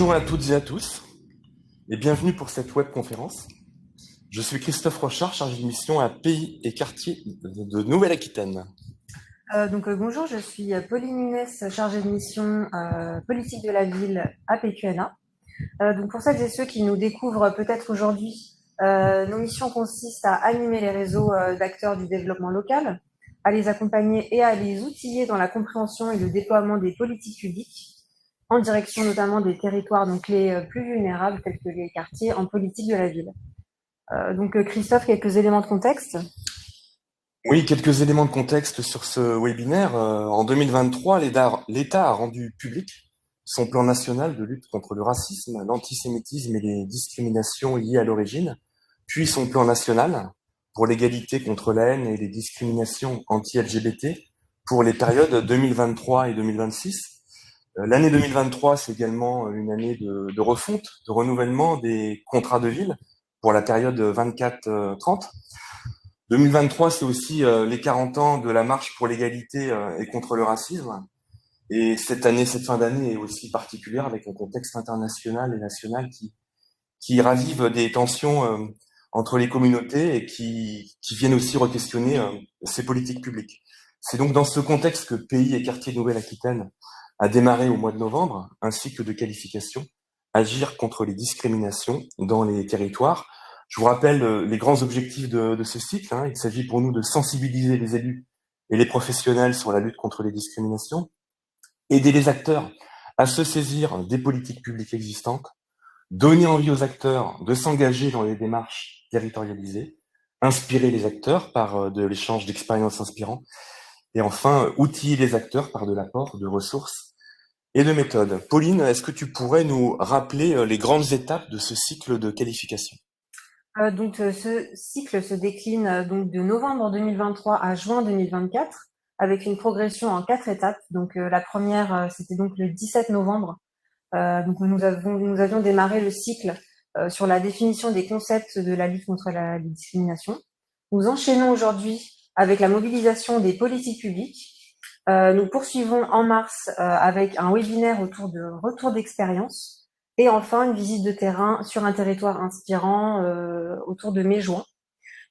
Bonjour à toutes et à tous et bienvenue pour cette webconférence. Je suis Christophe Rochard, chargé de mission à Pays et Quartiers de Nouvelle-Aquitaine. Bonjour, je suis Pauline Nunes, chargée de mission politique de la ville à PQNA. Pour celles et ceux qui nous découvrent peut-être aujourd'hui, nos missions consistent à animer les réseaux d'acteurs du développement local, à les accompagner et à les outiller dans la compréhension et le déploiement des politiques publiques, en direction notamment des territoires donc les plus vulnérables, tels que les quartiers en politique de la ville. Christophe, quelques éléments de contexte. Oui, quelques éléments de contexte sur ce webinaire. En 2023, l'État a rendu public son plan national de lutte contre le racisme, l'antisémitisme et les discriminations liées à l'origine, puis son plan national pour l'égalité contre la haine et les discriminations anti-LGBT pour les périodes 2023 et 2026. L'année 2023, c'est également une année de refonte, de renouvellement des contrats de ville pour la période 24-30. 2023, c'est aussi les 40 ans de la marche pour l'égalité et contre le racisme. Et cette fin d'année est aussi particulière avec un contexte international et national qui ravive des tensions entre les communautés et qui viennent aussi re-questionner ces politiques publiques. C'est donc dans ce contexte que Pays et Quartiers de Nouvelle-Aquitaine a démarré au mois de novembre un cycle de qualification, agir contre les discriminations dans les territoires. Je vous rappelle les grands objectifs de ce cycle. Il s'agit pour nous de sensibiliser les élus et les professionnels sur la lutte contre les discriminations, aider les acteurs à se saisir des politiques publiques existantes, donner envie aux acteurs de s'engager dans les démarches territorialisées, inspirer les acteurs par de l'échange d'expériences inspirants, et enfin, outiller les acteurs par de l'apport de ressources et de méthodes. Pauline, est-ce que tu pourrais nous rappeler les grandes étapes de ce cycle de qualification ? Ce cycle se décline de novembre 2023 à juin 2024 avec une progression en 4 étapes. La première, c'était donc le 17 novembre. Nous avions démarré le cycle sur la définition des concepts de la lutte contre la discrimination. Nous enchaînons aujourd'hui avec la mobilisation des politiques publiques. Nous poursuivons en mars avec un webinaire autour de retour d'expérience. Et enfin, une visite de terrain sur un territoire inspirant autour de mai-juin.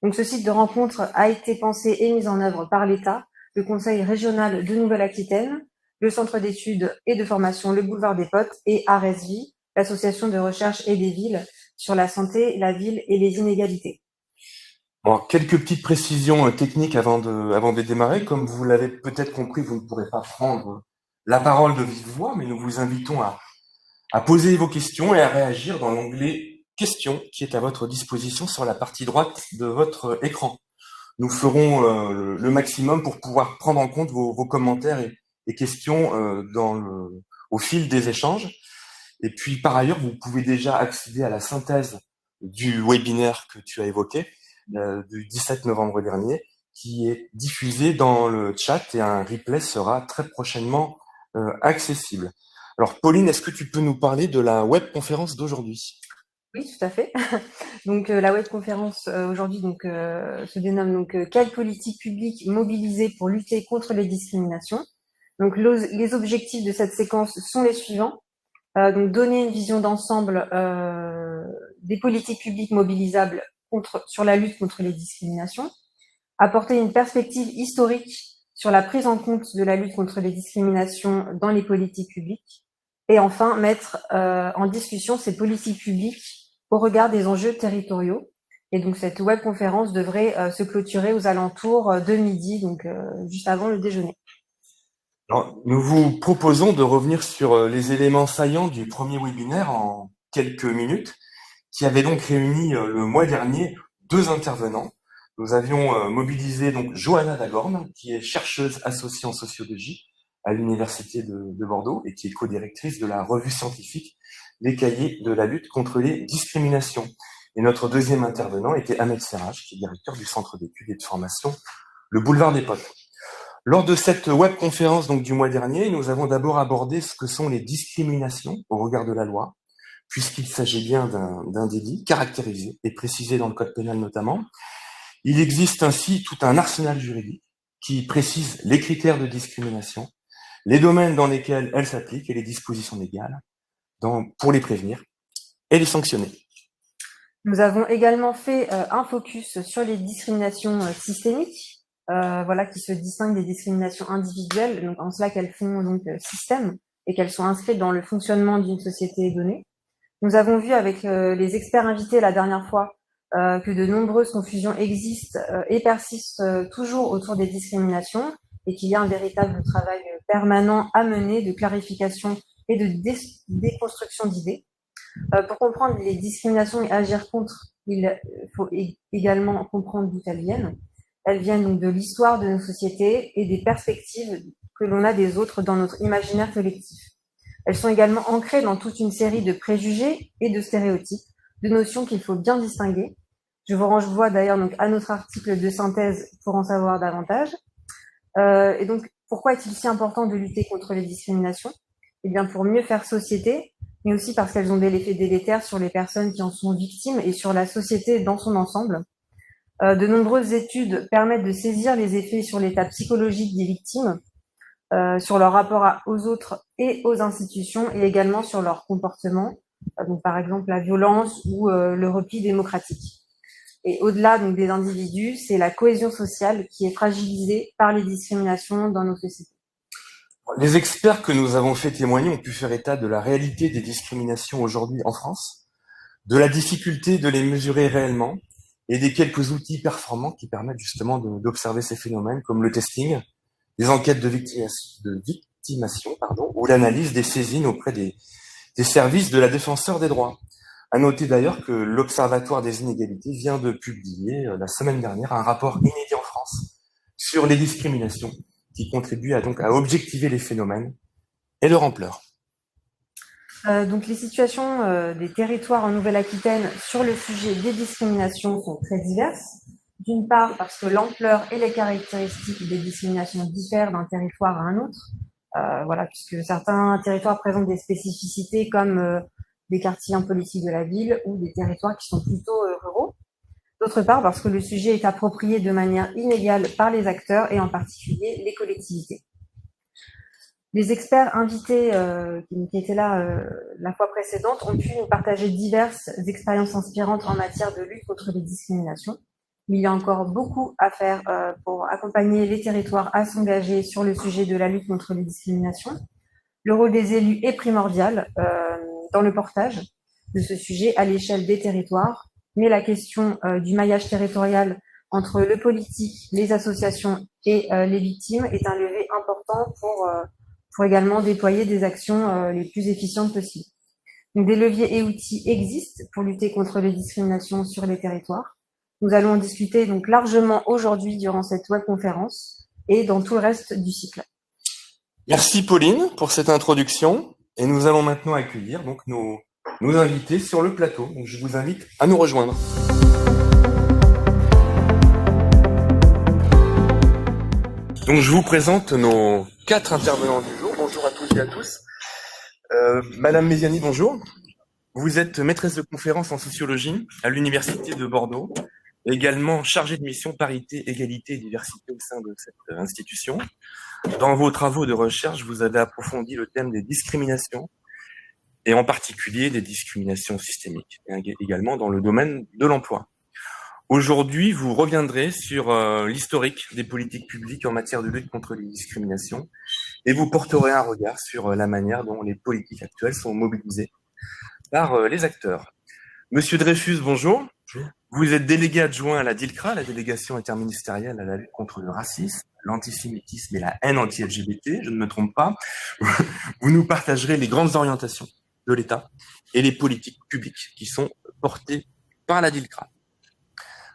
Donc, ce site de rencontre a été pensé et mis en œuvre par l'État, le Conseil régional de Nouvelle-Aquitaine, le Centre d'études et de formation Le Boulevard des Potes et ARESVI, l'association de recherche et des villes sur la santé, la ville et les inégalités. Bon, quelques petites précisions techniques avant de démarrer. Comme vous l'avez peut-être compris, vous ne pourrez pas prendre la parole de vive voix, mais nous vous invitons à poser vos questions et à réagir dans l'onglet questions qui est à votre disposition sur la partie droite de votre écran. Nous ferons le maximum pour pouvoir prendre en compte vos commentaires et questions au fil des échanges. Et puis par ailleurs, vous pouvez déjà accéder à la synthèse du webinaire que tu as évoqué, du 17 novembre dernier, qui est diffusé dans le chat et un replay sera très prochainement accessible. Alors Pauline, est-ce que tu peux nous parler de la webconférence d'aujourd'hui ? Oui, tout à fait. La webconférence aujourd'hui se dénomme quelles politiques publiques mobiliser pour lutter contre les discriminations. Les objectifs de cette séquence sont les suivants. Donner une vision d'ensemble des politiques publiques mobilisables sur la lutte contre les discriminations, apporter une perspective historique sur la prise en compte de la lutte contre les discriminations dans les politiques publiques, et enfin mettre en discussion ces politiques publiques au regard des enjeux territoriaux. Et donc cette webconférence devrait se clôturer aux alentours de midi, juste avant le déjeuner. Alors, nous vous proposons de revenir sur les éléments saillants du premier webinaire en quelques minutes, qui avait donc réuni le mois dernier 2 intervenants. Nous avions mobilisé donc Johanna Dagorn, qui est chercheuse associée en sociologie à l'Université de Bordeaux et qui est co-directrice de la revue scientifique Les Cahiers de la lutte contre les discriminations. Et notre deuxième intervenant était Ahmed Serraj, qui est directeur du Centre d'études et de formation Le Boulevard des Potes. Lors de cette webconférence donc du mois dernier, nous avons d'abord abordé ce que sont les discriminations au regard de la loi, puisqu'il s'agit bien d'un délit caractérisé et précisé dans le code pénal notamment. Il existe ainsi tout un arsenal juridique qui précise les critères de discrimination, les domaines dans lesquels elle s'applique et les dispositions légales. pour les prévenir et les sanctionner. Nous avons également fait un focus sur les discriminations systémiques, qui se distinguent des discriminations individuelles, donc en cela qu'elles font donc système et qu'elles sont inscrites dans le fonctionnement d'une société donnée. Nous avons vu avec les experts invités la dernière fois que de nombreuses confusions existent et persistent toujours autour des discriminations et qu'il y a un véritable travail permanent à mener de clarification et de déconstruction d'idées. Pour comprendre les discriminations et agir contre, il faut également comprendre d'où elles viennent. Elles viennent donc de l'histoire de nos sociétés et des perspectives que l'on a des autres dans notre imaginaire collectif. Elles sont également ancrées dans toute une série de préjugés et de stéréotypes, de notions qu'il faut bien distinguer. Je vous renvoie d'ailleurs donc à notre article de synthèse pour en savoir davantage. Et donc, pourquoi est-il si important de lutter contre les discriminations? Eh bien, pour mieux faire société, mais aussi parce qu'elles ont des effets délétères sur les personnes qui en sont victimes et sur la société dans son ensemble. De nombreuses études permettent de saisir les effets sur l'état psychologique des victimes, sur leur rapport aux autres et aux institutions, et également sur leur comportement, donc par exemple la violence ou le repli démocratique. Et au-delà donc des individus, c'est la cohésion sociale qui est fragilisée par les discriminations dans nos sociétés. Les experts que nous avons fait témoigner ont pu faire état de la réalité des discriminations aujourd'hui en France, de la difficulté de les mesurer réellement et des quelques outils performants qui permettent justement d'observer ces phénomènes comme le testing, les enquêtes de victimation ou l'analyse des saisines auprès des services de la défenseur des droits. À noter d'ailleurs que l'Observatoire des inégalités vient de publier la semaine dernière un rapport inédit en France sur les discriminations qui contribuent à objectiver les phénomènes et leur ampleur. Donc les situations des territoires en Nouvelle-Aquitaine sur le sujet des discriminations sont très diverses. D'une part parce que l'ampleur et les caractéristiques des discriminations diffèrent d'un territoire à un autre, puisque certains territoires présentent des spécificités comme des quartiers impolitiques de la ville ou des territoires qui sont plutôt ruraux. D'autre part parce que le sujet est approprié de manière inégale par les acteurs et en particulier les collectivités. Les experts invités qui étaient là la fois précédente ont pu nous partager diverses expériences inspirantes en matière de lutte contre les discriminations. Il y a encore beaucoup à faire pour accompagner les territoires à s'engager sur le sujet de la lutte contre les discriminations. Le rôle des élus est primordial dans le portage de ce sujet à l'échelle des territoires, mais la question du maillage territorial entre le politique, les associations et les victimes est un levier important pour également déployer des actions les plus efficientes possibles. Donc, des leviers et outils existent pour lutter contre les discriminations sur les territoires. Nous allons en discuter donc largement aujourd'hui durant cette webconférence et dans tout le reste du cycle. Merci Pauline pour cette introduction et nous allons maintenant accueillir donc nos invités sur le plateau. Donc, je vous invite à nous rejoindre. Donc je vous présente nos 4 intervenants du jour. Bonjour à tous et à tous. Madame Méziani, bonjour. Vous êtes maîtresse de conférence en sociologie à l'Université de Bordeaux, également chargée de mission parité, égalité et diversité au sein de cette institution. Dans vos travaux de recherche, vous avez approfondi le thème des discriminations, et en particulier des discriminations systémiques, et également dans le domaine de l'emploi. Aujourd'hui, vous reviendrez sur l'historique des politiques publiques en matière de lutte contre les discriminations et vous porterez un regard sur la manière dont les politiques actuelles sont mobilisées par les acteurs. Monsieur Dreyfus, bonjour. Bonjour. Vous êtes délégué adjoint à la DILCRA, la délégation interministérielle à la lutte contre le racisme, l'antisémitisme et la haine anti-LGBT, je ne me trompe pas. Vous nous partagerez les grandes orientations de l'État et les politiques publiques qui sont portées par la DILCRA.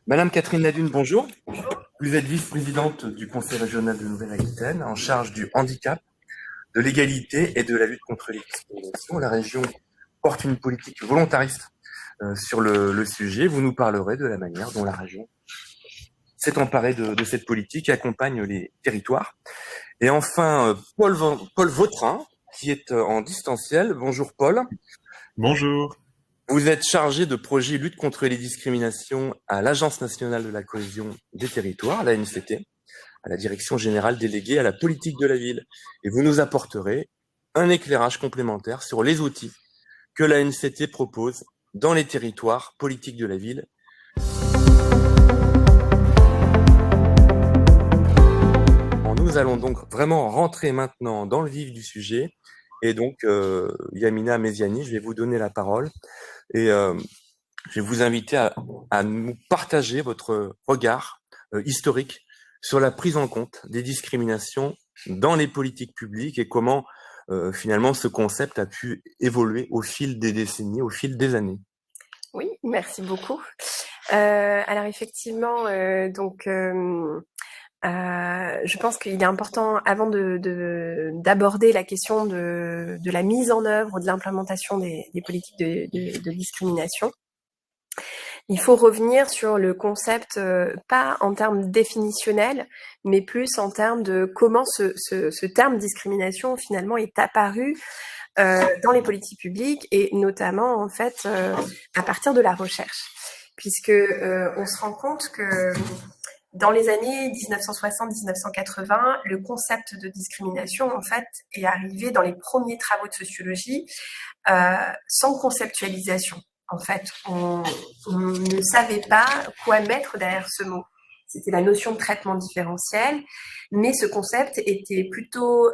Madame Catherine Ladune, bonjour. Vous êtes vice-présidente du Conseil régional de Nouvelle-Aquitaine, en charge du handicap, de l'égalité et de la lutte contre les discriminations. La région porte une politique volontariste sur le sujet. Vous nous parlerez de la manière dont la région s'est emparée de cette politique et accompagne les territoires. Et enfin, Paul Vautrin, qui est en distanciel. Bonjour Paul. Bonjour. Vous êtes chargé de projet lutte contre les discriminations à l'Agence nationale de la cohésion des territoires, l'ANCT, à la direction générale déléguée à la politique de la ville. Et vous nous apporterez un éclairage complémentaire sur les outils que la NCT propose dans les territoires politiques de la ville. Nous allons donc vraiment rentrer maintenant dans le vif du sujet. Et donc, Yamina Méziani, je vais vous donner la parole. Et je vais vous inviter à nous partager votre regard historique sur la prise en compte des discriminations dans les politiques publiques et comment finalement ce concept a pu évoluer au fil des décennies, au fil des années. Oui, merci beaucoup. Alors effectivement, je pense qu'il est important, avant d'aborder la question de la mise en œuvre, de l'implémentation des politiques de discrimination, il faut revenir sur le concept, pas en termes définitionnels, mais plus en termes de comment ce terme discrimination finalement est apparu dans les politiques publiques et notamment en fait à partir de la recherche, puisque on se rend compte que dans les années 1960-1980, le concept de discrimination, en fait, est arrivé dans les premiers travaux de sociologie sans conceptualisation. En fait, on ne savait pas quoi mettre derrière ce mot. C'était la notion de traitement différentiel, mais ce concept était plutôt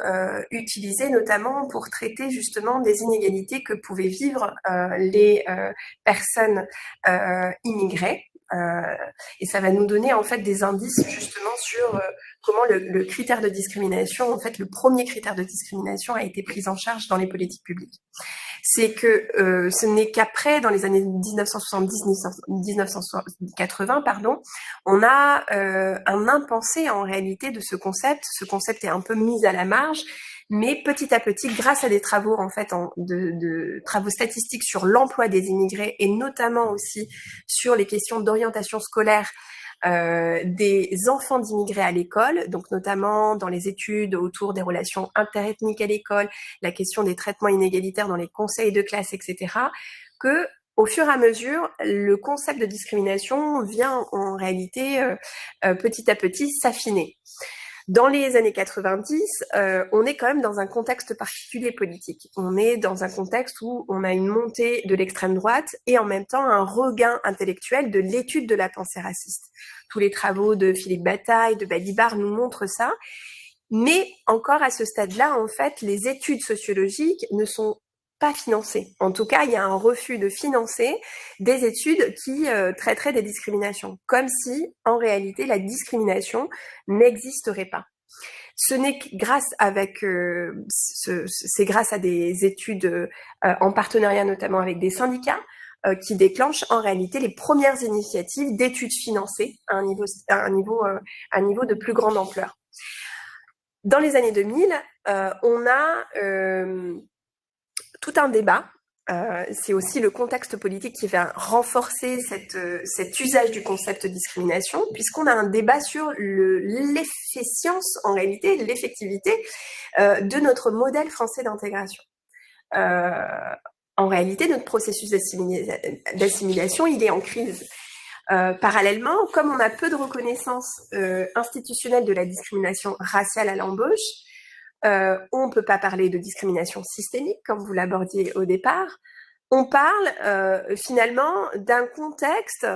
utilisé notamment pour traiter justement des inégalités que pouvaient vivre les personnes immigrées. Et ça va nous donner en fait des indices justement sur comment le critère de discrimination, en fait le premier critère de discrimination a été pris en charge dans les politiques publiques. C'est que ce n'est qu'après, dans les années 1970-1980, on a un impensé en réalité de ce concept. Ce concept est un peu mis à la marge, mais petit à petit, grâce à des travaux en fait de travaux statistiques sur l'emploi des immigrés et notamment aussi sur les questions d'orientation scolaire des enfants d'immigrés à l'école, donc notamment dans les études autour des relations interethniques à l'école, la question des traitements inégalitaires dans les conseils de classe, etc., que au fur et à mesure, le concept de discrimination vient en réalité petit à petit s'affiner. Dans les années 90, on est quand même dans un contexte particulier politique. On est dans un contexte où on a une montée de l'extrême droite et en même temps un regain intellectuel de l'étude de la pensée raciste. Tous les travaux de Philippe Bataille, de Balibar nous montrent ça. Mais encore à ce stade-là, en fait, les études sociologiques ne sont pas financées. En tout cas, il y a un refus de financer des études qui traiteraient des discriminations, comme si, en réalité, la discrimination n'existerait pas. Ce n'est que grâce c'est grâce à des études en partenariat notamment avec des syndicats qui déclenchent en réalité les premières initiatives d'études financées à un niveau de plus grande ampleur. Dans les années 2000, on a tout un débat. C'est aussi le contexte politique qui va renforcer cet usage du concept de discrimination, puisqu'on a un débat sur l'efficience, en réalité, l'effectivité de notre modèle français d'intégration. En réalité, notre processus d'assimilation, il est en crise. Parallèlement, comme on a peu de reconnaissance institutionnelle de la discrimination raciale à l'embauche, on ne peut pas parler de discrimination systémique, comme vous l'abordiez au départ. On parle finalement d'un contexte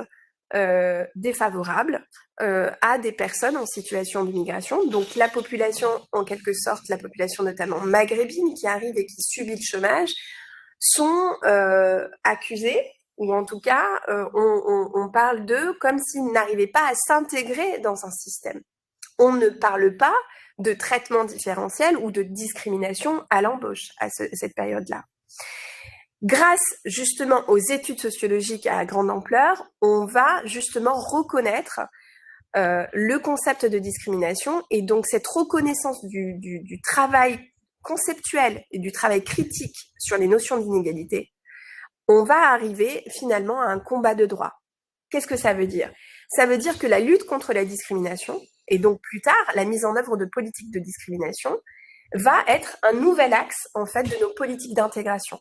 défavorable à des personnes en situation d'immigration. Donc la population, en quelque sorte, la population notamment maghrébine qui arrive et qui subit le chômage, sont accusés, ou en tout cas, on parle d'eux comme s'ils n'arrivaient pas à s'intégrer dans un système. On ne parle pas de traitement différentiel ou de discrimination à l'embauche à cette période-là. Grâce justement aux études sociologiques à grande ampleur, on va justement reconnaître le concept de discrimination et donc cette reconnaissance du travail conceptuel et du travail critique sur les notions d'inégalité, on va arriver finalement à un combat de droit. Qu'est-ce que ça veut dire ? Ça veut dire que la lutte contre la discrimination, et donc plus tard, la mise en œuvre de politiques de discrimination, va être un nouvel axe, en fait, de nos politiques d'intégration.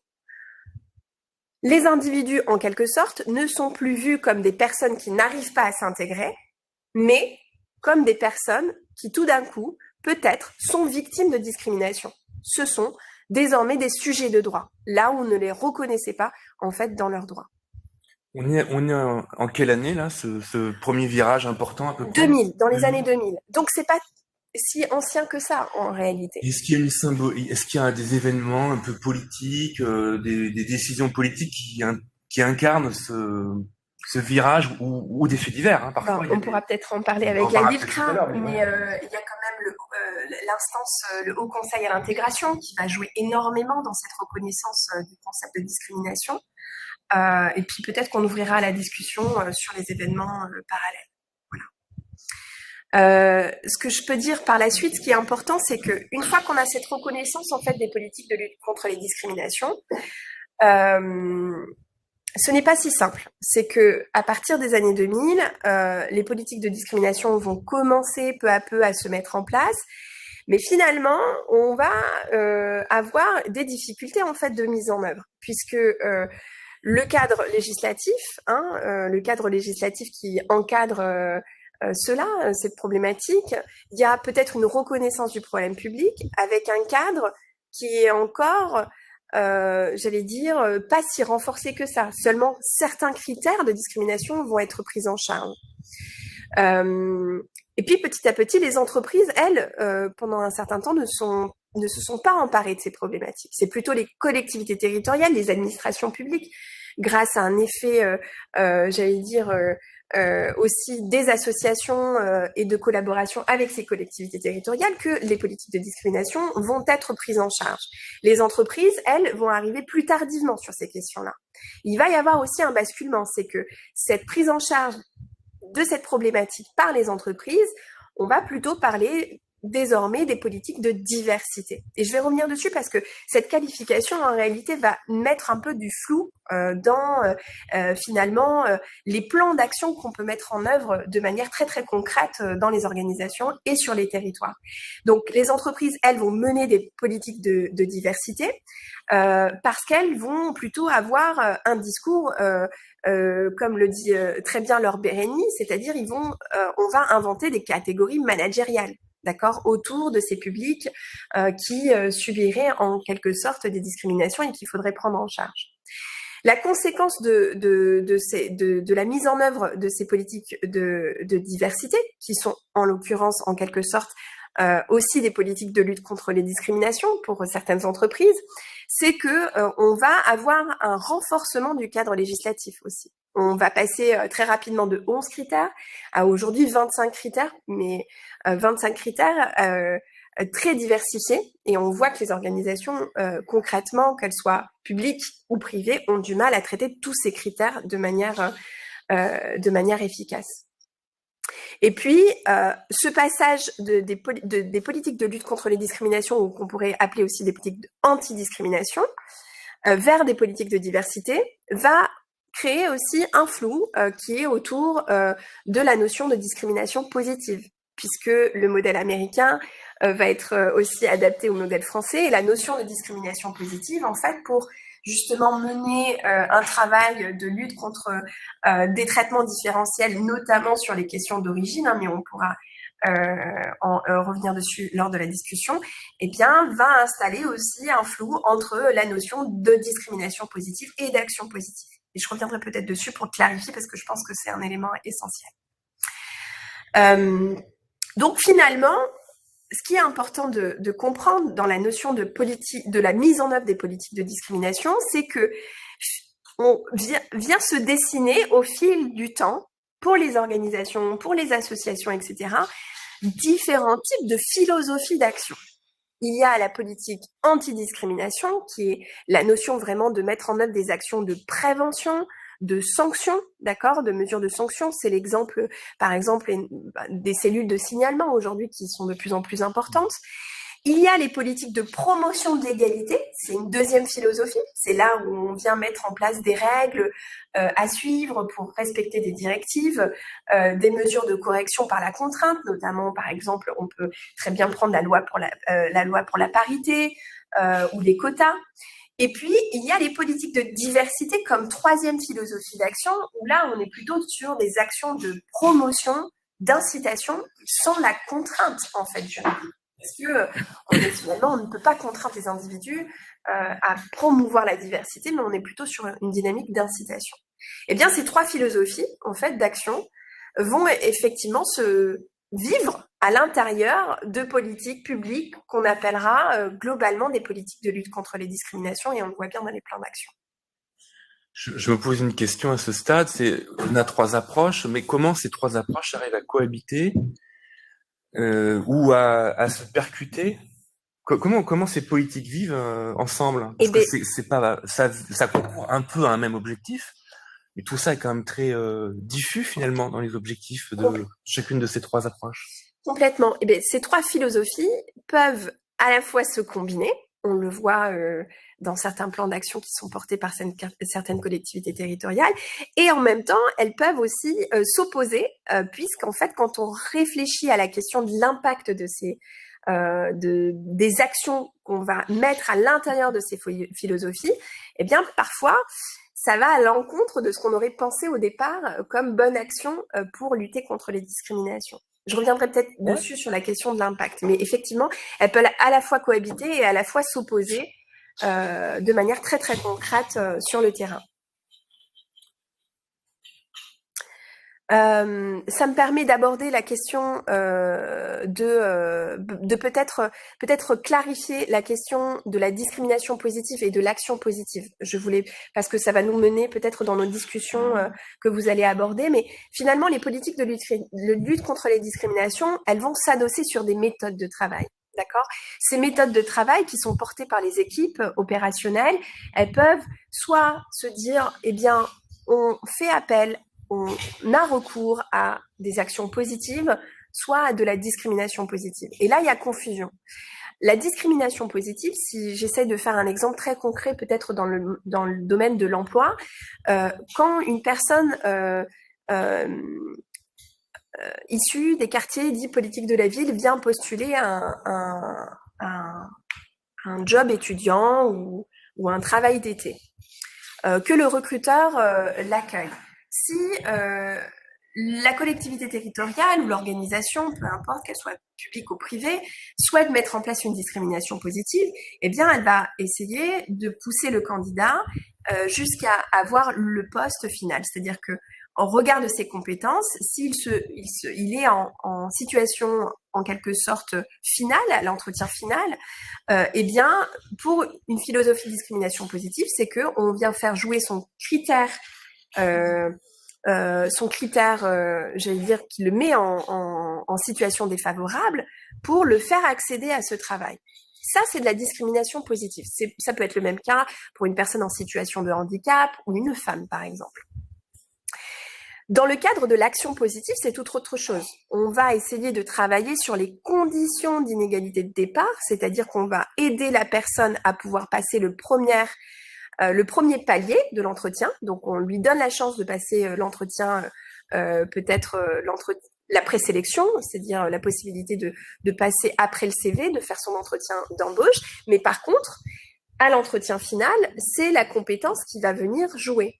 Les individus, en quelque sorte, ne sont plus vus comme des personnes qui n'arrivent pas à s'intégrer, mais comme des personnes qui, tout d'un coup, peut-être, sont victimes de discrimination. Ce sont désormais des sujets de droit, là où on ne les reconnaissait pas en fait dans leurs droits. On est en quelle année là, ce premier virage important à peu près? 2000, dans les années 2000. Donc c'est pas si ancien que ça en réalité. Est-ce qu'il y a est-ce qu'il y a des événements un peu politiques, des décisions politiques qui incarnent ce virage ou des faits divers, hein, parfois. Alors, on pourra peut-être en parler avec la LILCRA, mais il y a quand même l'instance, le Haut Conseil à l'intégration, qui va jouer énormément dans cette reconnaissance du concept de discrimination. Et puis peut-être qu'on ouvrira la discussion sur les événements parallèles. Voilà. Ce que je peux dire par la suite, ce qui est important, c'est qu'une fois qu'on a cette reconnaissance en fait des politiques de lutte contre les discriminations, ce n'est pas si simple. C'est que à partir des années 2000, les politiques de discrimination vont commencer peu à peu à se mettre en place, mais finalement, on va avoir des difficultés en fait de mise en œuvre, puisque le cadre législatif, le cadre législatif qui encadre cette problématique, il y a peut-être une reconnaissance du problème public avec un cadre qui est encore j'allais dire, pas si renforcé que ça. Seulement, certains critères de discrimination vont être pris en charge. Et puis, petit à petit, les entreprises, elles, pendant un certain temps, ne se sont pas emparées de ces problématiques. C'est plutôt les collectivités territoriales, les administrations publiques, grâce à un effet, j'allais dire, aussi des associations et de collaboration avec ces collectivités territoriales, que les politiques de discrimination vont être prises en charge. Les entreprises, elles, vont arriver plus tardivement sur ces questions-là. Il va y avoir aussi un basculement, c'est que cette prise en charge de cette problématique par les entreprises, on va plutôt parler désormais des politiques de diversité. Et je vais revenir dessus parce que cette qualification, en réalité, va mettre un peu du flou dans finalement les plans d'action qu'on peut mettre en œuvre de manière très très concrète dans les organisations et sur les territoires. Donc les entreprises, elles, vont mener des politiques de diversité parce qu'elles vont plutôt avoir un discours comme le dit très bien Laure Bérény, c'est-à-dire on va inventer des catégories managériales, d'accord, autour de ces publics qui subiraient en quelque sorte des discriminations et qu'il faudrait prendre en charge. La conséquence de la mise en œuvre de ces politiques de diversité, qui sont en l'occurrence en quelque sorte aussi des politiques de lutte contre les discriminations pour certaines entreprises, c'est que on va avoir un renforcement du cadre législatif aussi. On va passer très rapidement de 11 critères à aujourd'hui 25 critères, mais 25 critères très diversifiés. Et on voit que les organisations, concrètement, qu'elles soient publiques ou privées, ont du mal à traiter tous ces critères de manière efficace. Et puis, ce passage des politiques de lutte contre les discriminations, ou qu'on pourrait appeler aussi des politiques anti-discrimination, vers des politiques de diversité, va créer aussi un flou qui est autour de la notion de discrimination positive, puisque le modèle américain va être aussi adapté au modèle français, et la notion de discrimination positive, en fait, pour justement mener un travail de lutte contre des traitements différentiels, notamment sur les questions d'origine, mais on pourra revenir dessus lors de la discussion, eh bien, va installer aussi un flou entre la notion de discrimination positive et d'action positive. Et je reviendrai peut-être dessus pour clarifier, parce que je pense que c'est un élément essentiel. Donc finalement, ce qui est important de comprendre dans la notion de la mise en œuvre des politiques de discrimination, c'est que on vient se dessiner au fil du temps, pour les organisations, pour les associations, etc., différents types de philosophies d'action. Il y a la politique anti-discrimination, qui est la notion vraiment de mettre en œuvre des actions de prévention, de sanctions, d'accord, de mesures de sanctions. C'est l'exemple, par exemple, des cellules de signalement aujourd'hui qui sont de plus en plus importantes. Il y a les politiques de promotion de l'égalité, c'est une deuxième philosophie. C'est là où on vient mettre en place des règles à suivre pour respecter des directives, des mesures de correction par la contrainte, notamment, par exemple, on peut très bien prendre la loi pour la parité ou les quotas. Et puis, il y a les politiques de diversité comme troisième philosophie d'action, où là, on est plutôt sur des actions de promotion, d'incitation, sans la contrainte, en fait, juridique. Parce que finalement, on ne peut pas contraindre les individus à promouvoir la diversité, mais on est plutôt sur une dynamique d'incitation. Eh bien, ces 3 philosophies, en fait, d'action, vont effectivement se vivre à l'intérieur de politiques publiques qu'on appellera globalement des politiques de lutte contre les discriminations, et on le voit bien dans les plans d'action. Je me pose une question à ce stade, on a 3 approches, mais comment ces 3 approches arrivent à cohabiter ou à se percuter? Comment ces politiques vivent ensemble? Parce que c'est pas ça concourt un peu à un même objectif, mais tout ça est quand même très diffus finalement dans les objectifs de chacune de ces 3 approches. Complètement. Et bien, ces 3 philosophies peuvent à la fois se combiner. On le voit dans certains plans d'action qui sont portés par certaines collectivités territoriales, et en même temps, elles peuvent aussi s'opposer, puisqu'en fait, quand on réfléchit à la question de l'impact de des actions qu'on va mettre à l'intérieur de ces philosophies, eh bien, parfois, ça va à l'encontre de ce qu'on aurait pensé au départ comme bonne action pour lutter contre les discriminations. Je reviendrai peut-être dessus sur la question de l'impact, mais effectivement, elles peuvent à la fois cohabiter et à la fois s'opposer de manière très très concrète sur le terrain. Ça me permet d'aborder la question de peut-être clarifier la question de la discrimination positive et de l'action positive. Parce que ça va nous mener peut-être dans nos discussions que vous allez aborder, mais finalement les politiques de lutte contre les discriminations, elles vont s'adosser sur des méthodes de travail. D'accord ? Ces méthodes de travail qui sont portées par les équipes opérationnelles, elles peuvent soit se dire, eh bien, on fait appel, on a recours à des actions positives, soit à de la discrimination positive. Et là, il y a confusion. La discrimination positive, si j'essaie de faire un exemple très concret, peut-être dans le domaine de l'emploi, quand une personne issue des quartiers dits politiques de la ville vient postuler un job étudiant ou un travail d'été, que le recruteur l'accueille. Si la collectivité territoriale ou l'organisation, peu importe qu'elle soit publique ou privée, souhaite mettre en place une discrimination positive, eh bien, elle va essayer de pousser le candidat jusqu'à avoir le poste final. C'est-à-dire que, en regard de ses compétences, s'il est en situation en quelque sorte finale, à l'entretien final, eh bien, pour une philosophie de discrimination positive, c'est que on vient faire jouer son critère, j'allais dire, qui le met en situation défavorable pour le faire accéder à ce travail. Ça, c'est de la discrimination positive. Ça peut être le même cas pour une personne en situation de handicap ou une femme, par exemple. Dans le cadre de l'action positive, c'est tout autre chose. On va essayer de travailler sur les conditions d'inégalité de départ, c'est-à-dire qu'on va aider la personne à pouvoir passer le premier palier de l'entretien. Donc, on lui donne la chance de passer l'entretien, la présélection, c'est-à-dire la possibilité de passer après le CV, de faire son entretien d'embauche. Mais par contre, à l'entretien final, c'est la compétence qui va venir jouer.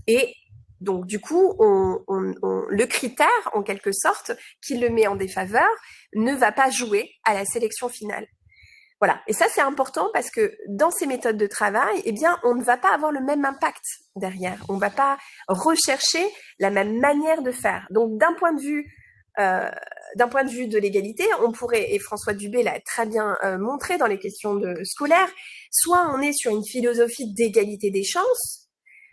Et donc, du coup, le critère, en quelque sorte, qui le met en défaveur, ne va pas jouer à la sélection finale. Voilà. Et ça, c'est important parce que dans ces méthodes de travail, eh bien, on ne va pas avoir le même impact derrière. On ne va pas rechercher la même manière de faire. Donc, d'un point de vue de l'égalité, on pourrait, et François Dubé l'a très bien montré dans les questions scolaires, soit on est sur une philosophie d'égalité des chances,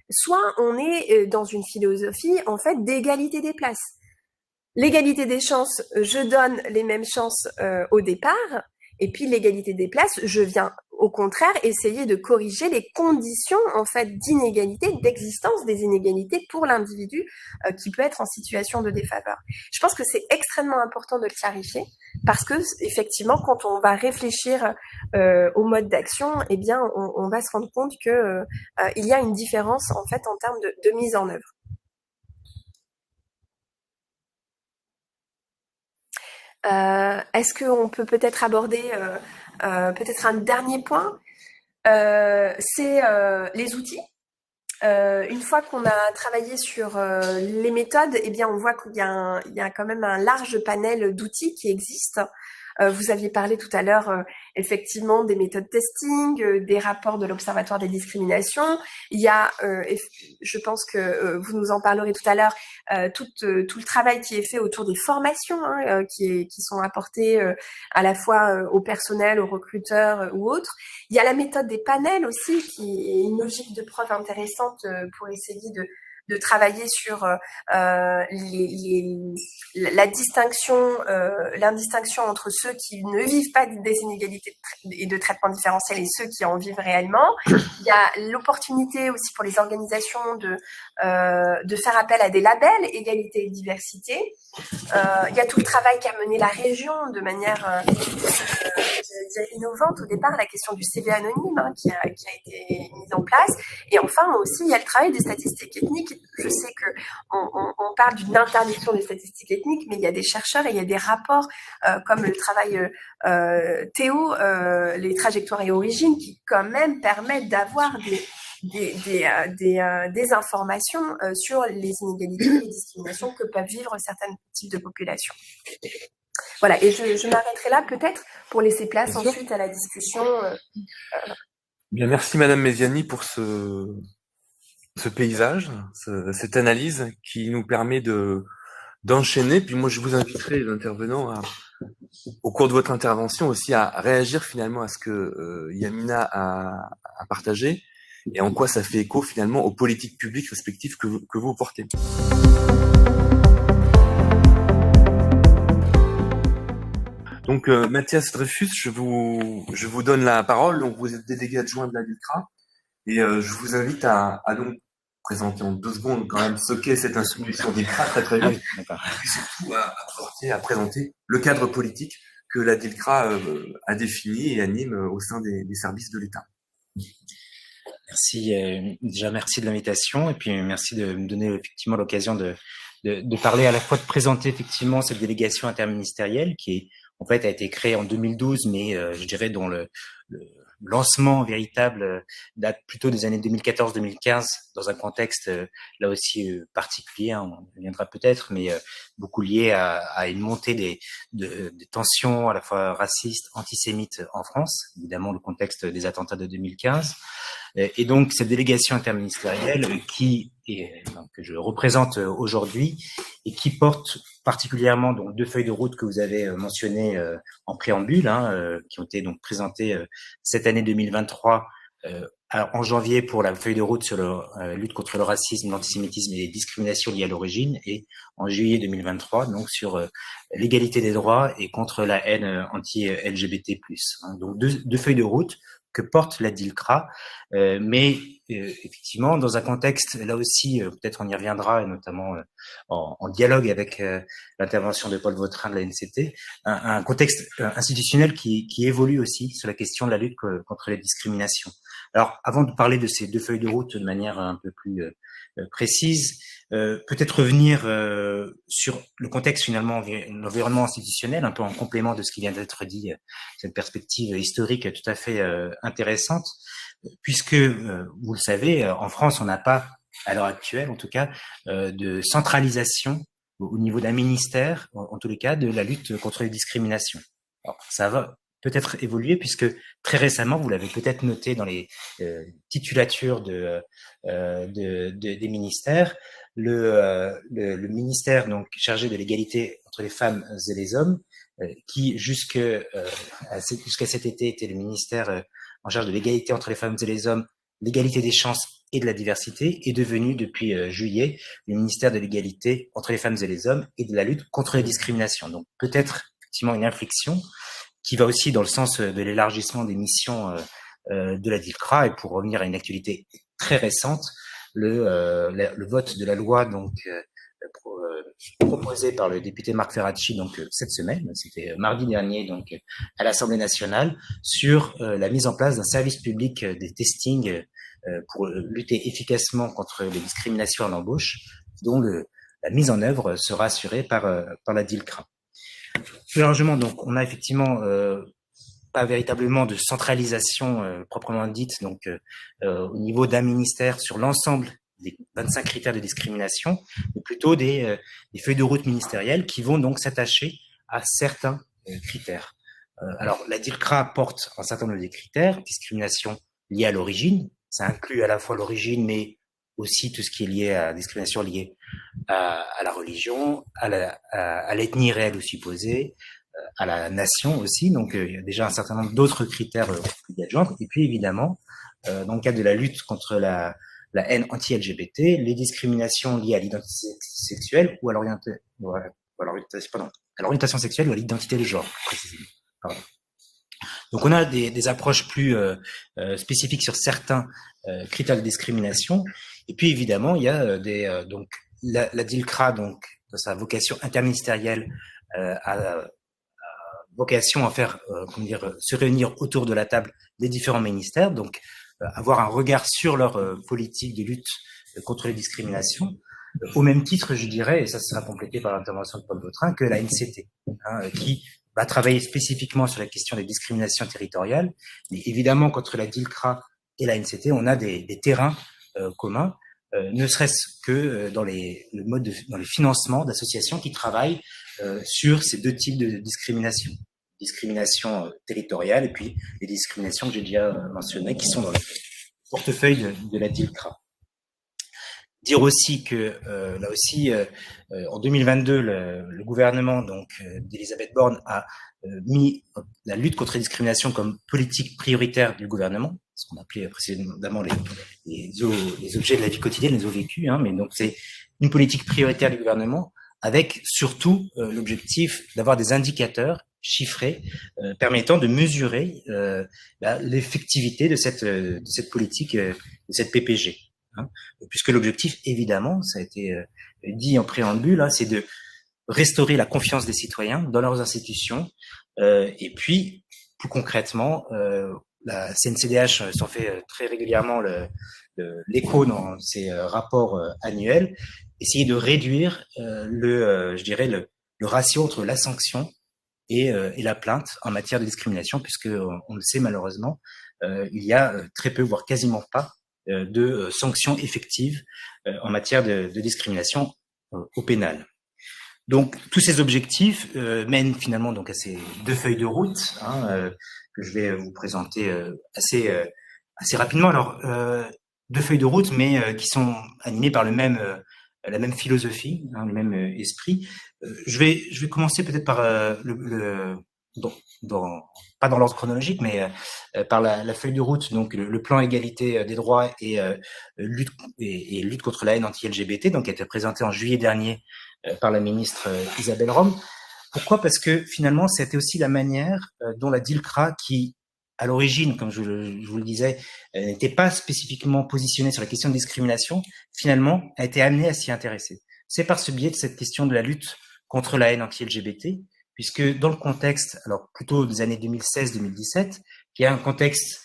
soit on est dans une philosophie, en fait, d'égalité des places. L'égalité des chances, je donne les mêmes chances au départ, et puis l'égalité des places, je viens au contraire essayer de corriger les conditions, en fait, d'inégalité, d'existence des inégalités pour l'individu qui peut être en situation de défaveur. Je pense que c'est extrêmement important de le clarifier, parce que effectivement, quand on va réfléchir au mode d'action, eh bien, on va se rendre compte que il y a une différence, en fait, en termes de mise en œuvre. Est-ce qu'on peut peut-être aborder peut-être un dernier point, c'est les outils. Une fois qu'on a travaillé sur les méthodes, eh bien, on voit qu'il y a quand même un large panel d'outils qui existent Vous aviez parlé tout à l'heure effectivement des méthodes testing, des rapports de l'Observatoire des discriminations. Il y a, je pense que vous nous en parlerez tout à l'heure, tout le travail qui est fait autour des formations qui sont apportées à la fois au personnel, aux recruteurs ou autres. Il y a la méthode des panels aussi, qui est une logique de preuve intéressante pour essayer de travailler sur l'indistinction entre ceux qui ne vivent pas des inégalités et de traitement différentiel et ceux qui en vivent réellement. Il y a l'opportunité aussi pour les organisations de faire appel à des labels égalité et diversité. Il y a tout le travail qu'a mené la région de manière innovante au départ, la question du CV anonyme qui a été mise en place. Et enfin aussi, il y a le travail des statistiques ethniques. Je sais que on parle d'une interdiction des statistiques ethniques, mais il y a des chercheurs et il y a des rapports comme le travail Théo, les trajectoires et origines, qui quand même permettent d'avoir des informations sur les inégalités et les discriminations que peuvent vivre certains types de populations. Voilà, et je m'arrêterai là peut-être pour laisser place ensuite à la discussion. Bien, merci Madame Mesiani pour ce paysage, cette analyse qui nous permet d'enchaîner. Puis moi, je vous inviterai, les intervenants, au cours de votre intervention aussi à réagir finalement à ce que Yamina a partagé et en quoi ça fait écho finalement aux politiques publiques respectives que vous portez. Donc Mathias Dreyfus, je vous donne la parole. Donc vous êtes délégué adjoint de la DILCRA et je vous invite à donc présenter en 2 secondes quand même ce qu'est cette institution DILCRA très vite, et surtout à présenter le cadre politique que la DILCRA a défini et anime au sein des services de l'État. Merci, déjà merci de l'invitation et puis merci de me donner effectivement l'occasion de parler, à la fois de présenter effectivement cette délégation interministérielle qui en fait a été créée en 2012, mais je dirais dont le lancement véritable date plutôt des années 2014-2015 dans un contexte là aussi particulier, on y reviendra peut-être, mais beaucoup lié à une montée des tensions à la fois racistes, antisémites en France, évidemment le contexte des attentats de 2015. Et donc cette délégation interministérielle que je représente aujourd'hui et qui porte particulièrement donc 2 feuilles de route que vous avez mentionnées en préambule, qui ont été donc présentées cette année 2023 en janvier pour la feuille de route sur la lutte contre le racisme, l'antisémitisme et les discriminations liées à l'origine, et en juillet 2023 donc sur l'égalité des droits et contre la haine anti-LGBT+. Donc deux feuilles de route que porte la DILCRA, mais effectivement dans un contexte, là aussi peut-être on y reviendra, et notamment en dialogue avec l'intervention de Paul Vautrin de la NCT, un contexte institutionnel qui évolue aussi sur la question de la lutte contre les discriminations. Alors avant de parler de ces 2 feuilles de route de manière un peu plus précise, peut-être revenir sur le contexte finalement, l'environnement institutionnel, un peu en complément de ce qui vient d'être dit, cette perspective historique tout à fait intéressante, puisque vous le savez, en France, on n'a pas, à l'heure actuelle en tout cas, de centralisation au niveau d'un ministère, en tous les cas, de la lutte contre les discriminations. Alors, ça va peut-être évoluer puisque très récemment, vous l'avez peut-être noté dans les titulatures des ministères, le ministère donc chargé de l'égalité entre les femmes et les hommes, qui jusqu'à cet été était le ministère en charge de l'égalité entre les femmes et les hommes, l'égalité des chances et de la diversité, est devenu depuis juillet le ministère de l'égalité entre les femmes et les hommes et de la lutte contre les discriminations. Donc peut-être effectivement une inflexion qui va aussi dans le sens de l'élargissement des missions de la DILCRA. Et pour revenir à une actualité très récente, le vote de la loi donc proposée par le député Marc Ferracci donc cette semaine, c'était mardi dernier donc à l'Assemblée nationale, sur la mise en place d'un service public des testings pour lutter efficacement contre les discriminations en embauche, dont la mise en œuvre sera assurée par la DILCRA. Plus largement, donc, on a effectivement pas véritablement de centralisation proprement dite, donc au niveau d'un ministère sur l'ensemble des 25 critères de discrimination, mais plutôt des feuilles de route ministérielles qui vont donc s'attacher à certains critères. Alors, la DILCRA porte un certain nombre de critères, discrimination liée à l'origine, ça inclut à la fois l'origine, mais aussi tout ce qui est lié à la discrimination liée à la religion, à l'ethnie réelle ou supposée, à la nation aussi. Donc, il y a déjà un certain nombre d'autres critères y adjoindre. Et puis, évidemment, dans le cadre de la lutte contre la haine anti-LGBT, les discriminations liées à l'identité sexuelle ou à l'orientation sexuelle ou à l'identité de genre, précisément. Pardon. Donc, on a des approches plus spécifiques sur certains critères de discrimination. Et puis, évidemment, il y a donc la DILCRA, donc, dans sa vocation interministérielle, a vocation à faire, se réunir autour de la table des différents ministères, donc avoir un regard sur leur politique de lutte contre les discriminations, au même titre, je dirais, et ça sera complété par l'intervention de Paul Vautrin, que la NCT, qui va travailler spécifiquement sur la question des discriminations territoriales. Mais évidemment, contre la DILCRA et la NCT, on a des terrains communs, ne serait-ce que dans les financements d'associations qui travaillent sur ces deux types de discrimination. Discrimination territoriale et puis les discriminations que j'ai déjà mentionnées qui sont dans le portefeuille de la DILCRA. Dire aussi que là aussi, en 2022, le gouvernement donc d'Elisabeth Borne a mis la lutte contre les discriminations comme politique prioritaire du gouvernement, ce qu'on appelait précédemment les objets de la vie quotidienne, les OVQ, mais donc c'est une politique prioritaire du gouvernement avec surtout l'objectif d'avoir des indicateurs chiffrés permettant de mesurer l'effectivité de cette politique, de cette PPG. Puisque l'objectif, évidemment, ça a été dit en préambule, c'est de restaurer la confiance des citoyens dans leurs institutions. Et puis, plus concrètement, la CNCDH s'en fait très régulièrement l'écho dans ses rapports annuels, essayer de réduire le ratio entre la sanction et la plainte en matière de discrimination, puisque on le sait malheureusement, il y a très peu, voire quasiment pas, de sanctions effectives en matière de discrimination au pénal. Donc tous ces objectifs mènent finalement donc à ces deux feuilles de route que je vais vous présenter assez rapidement. Alors deux feuilles de route, mais qui sont animées par la même philosophie, le même esprit. Je vais commencer peut-être par pas dans l'ordre chronologique, mais par la feuille de route, donc le plan égalité des droits et lutte contre la haine anti-LGBT, donc qui a été présenté en juillet dernier par la ministre Isabelle Rome. Pourquoi ? Parce que finalement, c'était aussi la manière dont la DILCRA, qui à l'origine, comme je vous le disais, n'était pas spécifiquement positionnée sur la question de discrimination, finalement a été amenée à s'y intéresser. C'est par ce biais de cette question de la lutte contre la haine anti-LGBT, puisque dans le contexte, alors plutôt des années 2016-2017, qui est un contexte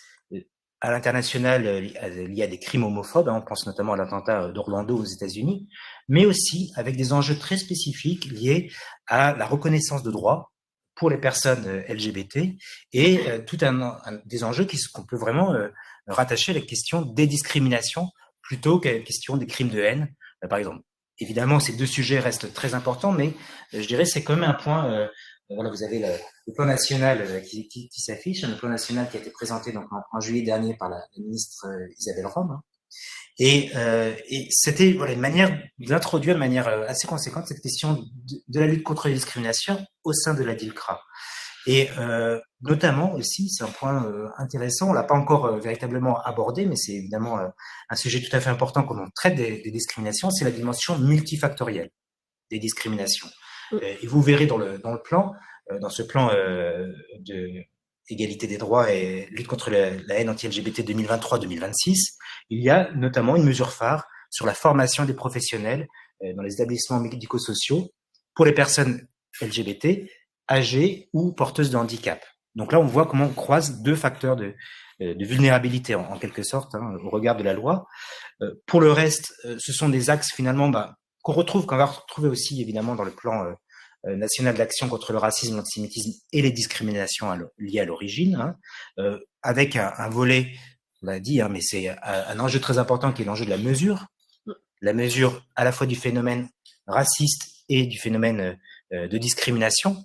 à l'international lié à des crimes homophobes, on pense notamment à l'attentat d'Orlando aux États-Unis, mais aussi avec des enjeux très spécifiques liés à la reconnaissance de droits pour les personnes LGBT et des enjeux qu'on peut vraiment rattacher à la question des discriminations plutôt qu'à la question des crimes de haine, par exemple. Évidemment, ces deux sujets restent très importants, mais je dirais c'est quand même un point. Voilà, vous avez le plan national qui s'affiche, le plan national qui a été présenté donc en juillet dernier par la ministre Isabelle Rome. Et c'était une manière d'introduire de manière assez conséquente cette question de la lutte contre les discriminations au sein de la DILCRA. Et notamment aussi, c'est un point intéressant, on l'a pas encore véritablement abordé, mais c'est évidemment un sujet tout à fait important quand on traite des discriminations, c'est la dimension multifactorielle des discriminations. Et vous verrez dans le plan, dans ce plan de égalité des droits et lutte contre la haine anti-LGBT 2023-2026, il y a notamment une mesure phare sur la formation des professionnels dans les établissements médico-sociaux pour les personnes LGBT âgées ou porteuses de handicap. Donc là, on voit comment on croise deux facteurs de vulnérabilité en quelque sorte au regard de la loi. Pour le reste, ce sont des axes finalement qu'on va retrouver aussi évidemment dans le plan national d'action contre le racisme, l'antisémitisme et les discriminations liées à l'origine, avec un volet, on l'a dit, mais c'est un enjeu très important qui est l'enjeu de la mesure à la fois du phénomène raciste et du phénomène de discrimination.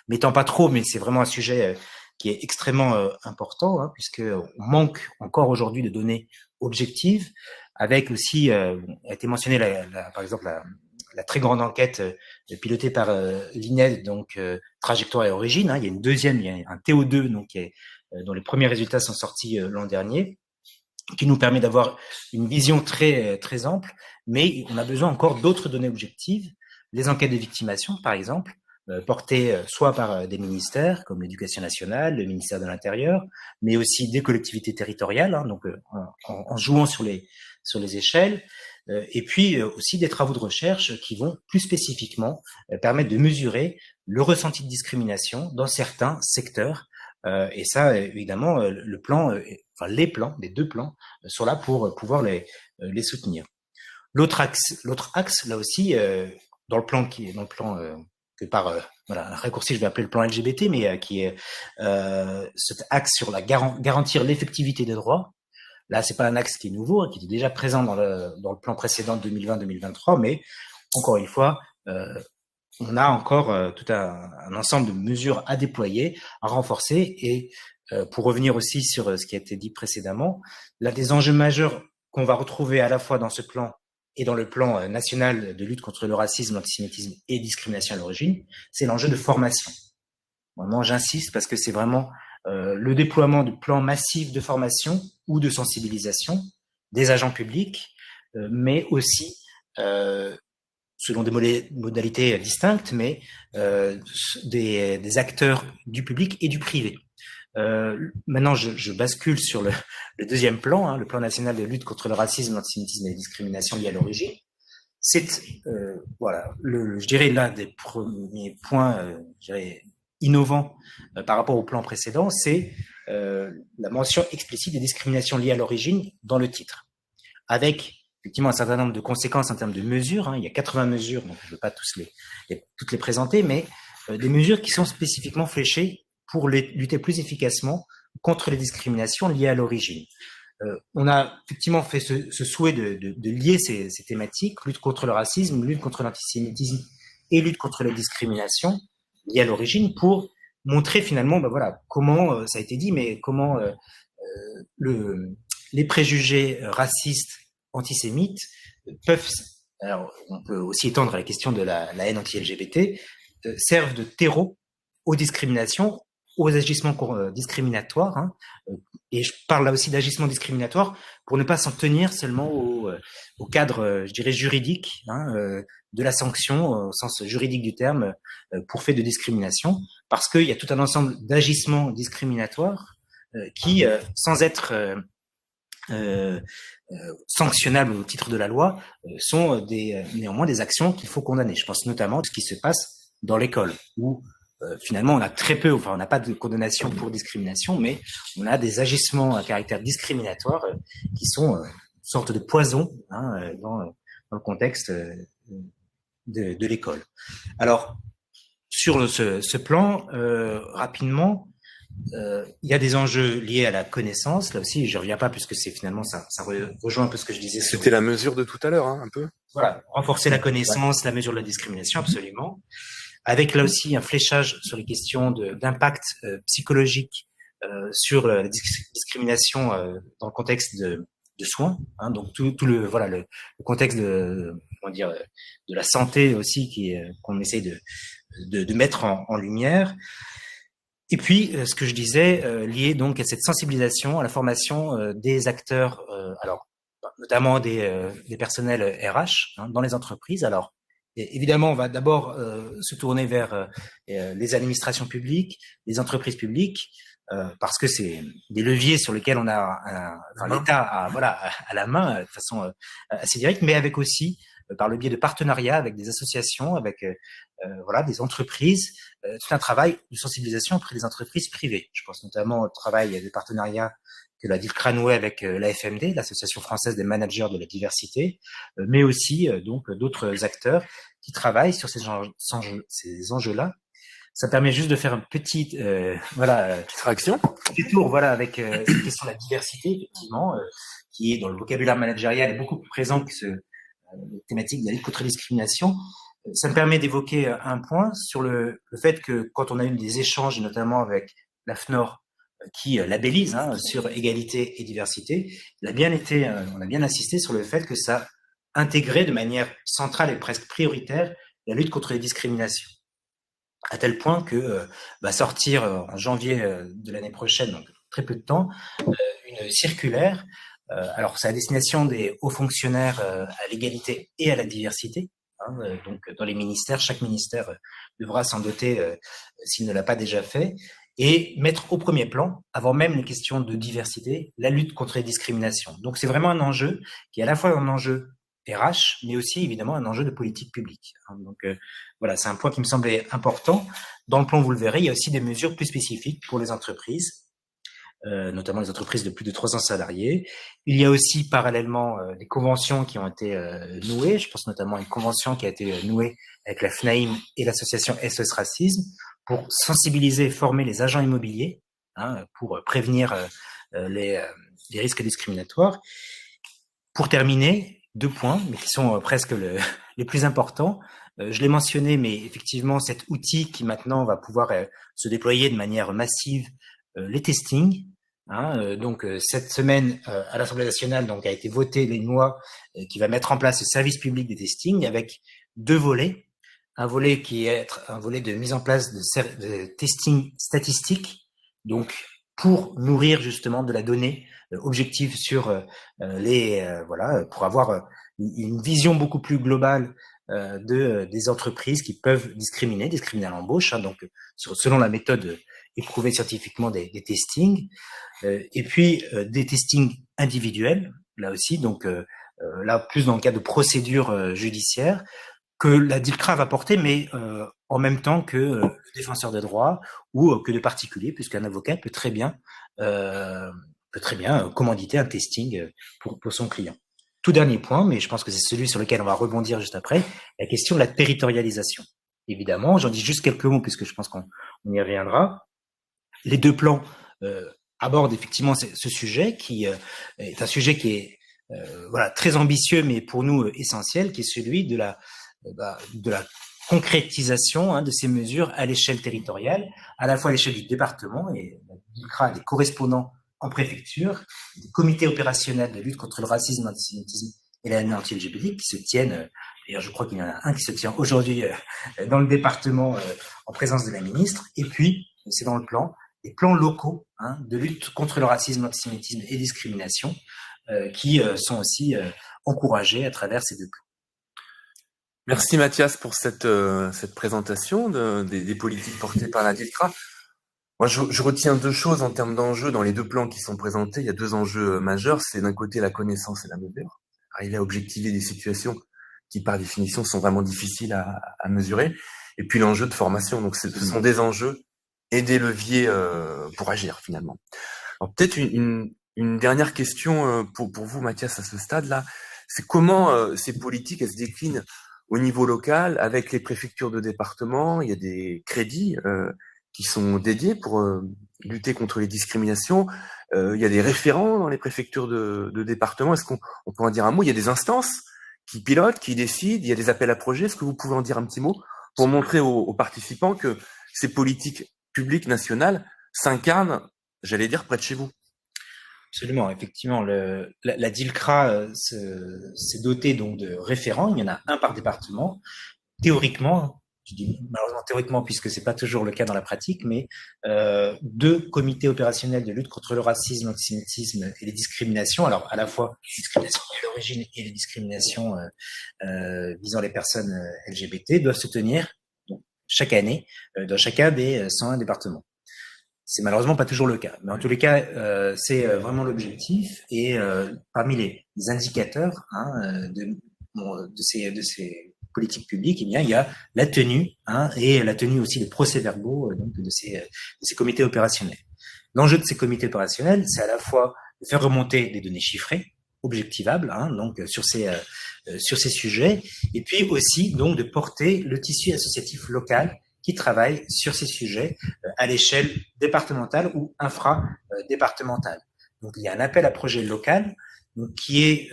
m'étends pas trop, mais c'est vraiment un sujet qui est extrêmement important, hein, puisque on manque encore aujourd'hui de données objectives, avec aussi, a été mentionné par exemple la très grande enquête pilotée par l'INED, donc trajectoire et origine. Hein, il y a une deuxième, il y a un TO2, donc dont les premiers résultats sont sortis l'an dernier, qui nous permet d'avoir une vision très très ample, mais on a besoin encore d'autres données objectives. Les enquêtes de victimation, par exemple, portées soit par des ministères comme l'Éducation nationale, le ministère de l'Intérieur, mais aussi des collectivités territoriales, hein, donc en jouant sur les échelles, et puis aussi des travaux de recherche qui vont plus spécifiquement permettre de mesurer le ressenti de discrimination dans certains secteurs. Et ça, évidemment, le plan, enfin les deux plans, sont là pour pouvoir les soutenir. L'autre axe, là aussi, dans le plan que par voilà un raccourci, je vais appeler le plan LGBT, mais qui est cet axe sur la garantir l'effectivité des droits. Là, c'est pas un axe qui est nouveau, hein, qui était déjà présent dans le plan précédent de 2020-2023, mais encore une fois, on a encore tout un ensemble de mesures à déployer, à renforcer. Et pour revenir aussi sur ce qui a été dit précédemment, l'un des enjeux majeurs qu'on va retrouver à la fois dans ce plan et dans le plan national de lutte contre le racisme, l'antisémitisme et discrimination à l'origine, c'est l'enjeu de formation. Vraiment, j'insiste parce que c'est vraiment le déploiement de plans massifs de formation ou de sensibilisation des agents publics, mais aussi selon des modalités distinctes, mais des acteurs du public et du privé. Maintenant, je bascule sur le deuxième plan, hein, le plan national de lutte contre le racisme, l'antisémitisme et la discrimination liée à l'origine. C'est, voilà, je dirais l'un des premiers points, je dirais, innovants par rapport au plan précédent, c'est la mention explicite des discriminations liées à l'origine dans le titre, avec effectivement un certain nombre de conséquences en termes de mesures. Hein, il y a 80 mesures, donc je ne veux pas toutes les présenter, mais des mesures qui sont spécifiquement fléchées pour lutter plus efficacement contre les discriminations liées à l'origine. On a effectivement fait ce souhait de lier ces thématiques, lutte contre le racisme, lutte contre l'antisémitisme et lutte contre les discriminations liées à l'origine, pour montrer finalement, ben voilà, comment, ça a été dit, mais comment les préjugés racistes, antisémites peuvent, alors on peut aussi étendre à la question de la haine anti-LGBT, servent de terreau aux discriminations, aux agissements discriminatoires, hein, et je parle là aussi d'agissements discriminatoires pour ne pas s'en tenir seulement au cadre, je dirais, juridique, hein, de la sanction au sens juridique du terme pour fait de discrimination, parce qu'il y a tout un ensemble d'agissements discriminatoires qui, sans être sanctionnables au titre de la loi, sont néanmoins des actions qu'il faut condamner. Je pense notamment à ce qui se passe dans l'école, où finalement, on a très peu, enfin, on n'a pas de condamnation pour discrimination, mais on a des agissements à caractère discriminatoire qui sont une sorte de poison, hein, dans le contexte de l'école. Alors, sur ce plan, rapidement, il y a des enjeux liés à la connaissance. Là aussi, je reviens pas puisque c'est finalement ça rejoint un peu ce que je disais. C'était la mesure de tout à l'heure, hein, un peu. Voilà, renforcer la connaissance, ouais. La mesure de la discrimination, absolument. Avec là aussi un fléchage sur les questions d'impact psychologique sur la discrimination dans le contexte de soins, hein, donc tout le contexte de la santé aussi qu'on essaye de mettre en lumière. Et puis ce que je disais lié donc à cette sensibilisation, à la formation des acteurs, alors notamment des personnels RH, hein, dans les entreprises. Alors et évidemment, on va d'abord se tourner vers les administrations publiques, les entreprises publiques, parce que c'est des leviers sur lesquels on a l'État à la main de façon assez directe, mais avec aussi par le biais de partenariats avec des associations, avec des entreprises, tout un travail de sensibilisation auprès des entreprises privées. Je pense notamment au travail des partenariats que la DILCRA nouait avec l'AFMD, l'Association française des managers de la diversité, mais aussi donc d'autres acteurs qui travaillent sur ces enjeux-là. Ça permet juste de faire un petit réaction, petit tour avec cette question de la diversité, effectivement, qui est dans le vocabulaire managérial est beaucoup plus présent que thématique de la lutte contre la discrimination. Ça me permet d'évoquer un point sur le fait que quand on a eu des échanges, notamment avec la FNOR, qui labellise sur égalité et diversité, on a bien insisté sur le fait que ça intégrait de manière centrale et presque prioritaire la lutte contre les discriminations. À tel point que va sortir en janvier de l'année prochaine, donc très peu de temps, une circulaire. Alors, c'est à destination des hauts fonctionnaires à l'égalité et à la diversité. Donc, dans les ministères, chaque ministère devra s'en doter s'il ne l'a pas déjà fait, et mettre au premier plan, avant même les questions de diversité, la lutte contre les discriminations. Donc, c'est vraiment un enjeu qui est à la fois un enjeu RH, mais aussi évidemment un enjeu de politique publique. Donc voilà, c'est un point qui me semblait important. Dans le plan, vous le verrez, il y a aussi des mesures plus spécifiques pour les entreprises, notamment les entreprises de plus de 300 salariés. Il y a aussi parallèlement des conventions qui ont été nouées. Je pense notamment à une convention qui a été nouée avec la FNAIM et l'association SOS Racisme pour sensibiliser et former les agents immobiliers pour prévenir les risques discriminatoires. Pour terminer, 2 points, mais qui sont presque les plus importants. Je l'ai mentionné, mais effectivement, cet outil qui maintenant va pouvoir se déployer de manière massive, les testings. Donc cette semaine à l'Assemblée nationale donc a été votée une loi qui va mettre en place le service public des testings avec 2 volets. Un volet qui est un volet de mise en place de testing statistique, donc pour nourrir justement de la donnée objective sur pour avoir une vision beaucoup plus globale des entreprises qui peuvent discriminer à l'embauche, donc selon la méthode éprouvée scientifiquement des testings, et puis des testings individuels, là aussi, donc là plus dans le cas de procédures judiciaires, que la DILCRA va porter, mais en même temps que le défenseur des droits ou que de particuliers, puisqu'un avocat peut très bien commanditer un testing pour son client. Tout dernier point, mais je pense que c'est celui sur lequel on va rebondir juste après, la question de la territorialisation. Évidemment, j'en dis juste quelques mots puisque je pense qu'on y reviendra. Les 2 plans abordent effectivement ce sujet qui est un sujet qui est très ambitieux, mais pour nous essentiel, qui est celui de la concrétisation de ces mesures à l'échelle territoriale, à la fois à l'échelle du département, et la DILCRA a des correspondants en préfecture, des comités opérationnels de lutte contre le racisme, l'antisémitisme et la haine anti-LGBT qui se tiennent, d'ailleurs je crois qu'il y en a un qui se tient aujourd'hui dans le département en présence de la ministre, et puis c'est dans le plan, les plans locaux de lutte contre le racisme, l'antisémitisme et discrimination qui sont aussi encouragés à travers ces 2 plans. Merci Mathias pour cette présentation des politiques portées par la DILCRA. Moi, je retiens 2 choses en termes d'enjeux dans les 2 plans qui sont présentés. Il y a 2 enjeux majeurs. C'est d'un côté la connaissance et la mesure. Arriver à objectiver des situations qui, par définition, sont vraiment difficiles à mesurer. Et puis l'enjeu de formation. Donc, ce sont des enjeux et des leviers pour agir, finalement. Alors, peut-être une dernière question pour vous, Mathias, à ce stade-là. C'est comment ces politiques, elles se déclinent au niveau local avec les préfectures de département. Il y a des crédits qui sont dédiés pour lutter contre les discriminations. Il y a des référents dans les préfectures de département. Est-ce qu'on peut en dire un mot? Il y a des instances qui pilotent, qui décident. Il y a des appels à projets. Est-ce que vous pouvez en dire un petit mot pour montrer aux participants que ces politiques publiques nationales s'incarnent, j'allais dire, près de chez vous? Absolument, effectivement, la DILCRA s'est dotée donc de référents. Il y en a un par département. Théoriquement, je dis malheureusement théoriquement puisque c'est pas toujours le cas dans la pratique, mais 2 comités opérationnels de lutte contre le racisme, l'antisémitisme et les discriminations. Alors à la fois les discriminations à l'origine et les discriminations visant les personnes LGBT doivent se tenir donc, chaque année dans chacun des 101 départements. C'est malheureusement pas toujours le cas, mais en tous les cas, c'est vraiment l'objectif. Et parmi les indicateurs de ces politiques publiques, eh bien, il y a la tenue et la tenue aussi des procès-verbaux donc de ces comités opérationnels. L'enjeu de ces comités opérationnels, c'est à la fois de faire remonter des données chiffrées, objectivables, donc sur ces sujets, et puis aussi donc de porter le tissu associatif local qui travaille sur ces sujets à l'échelle départementale ou infra-départementale. Donc, il y a un appel à projet local donc, qui est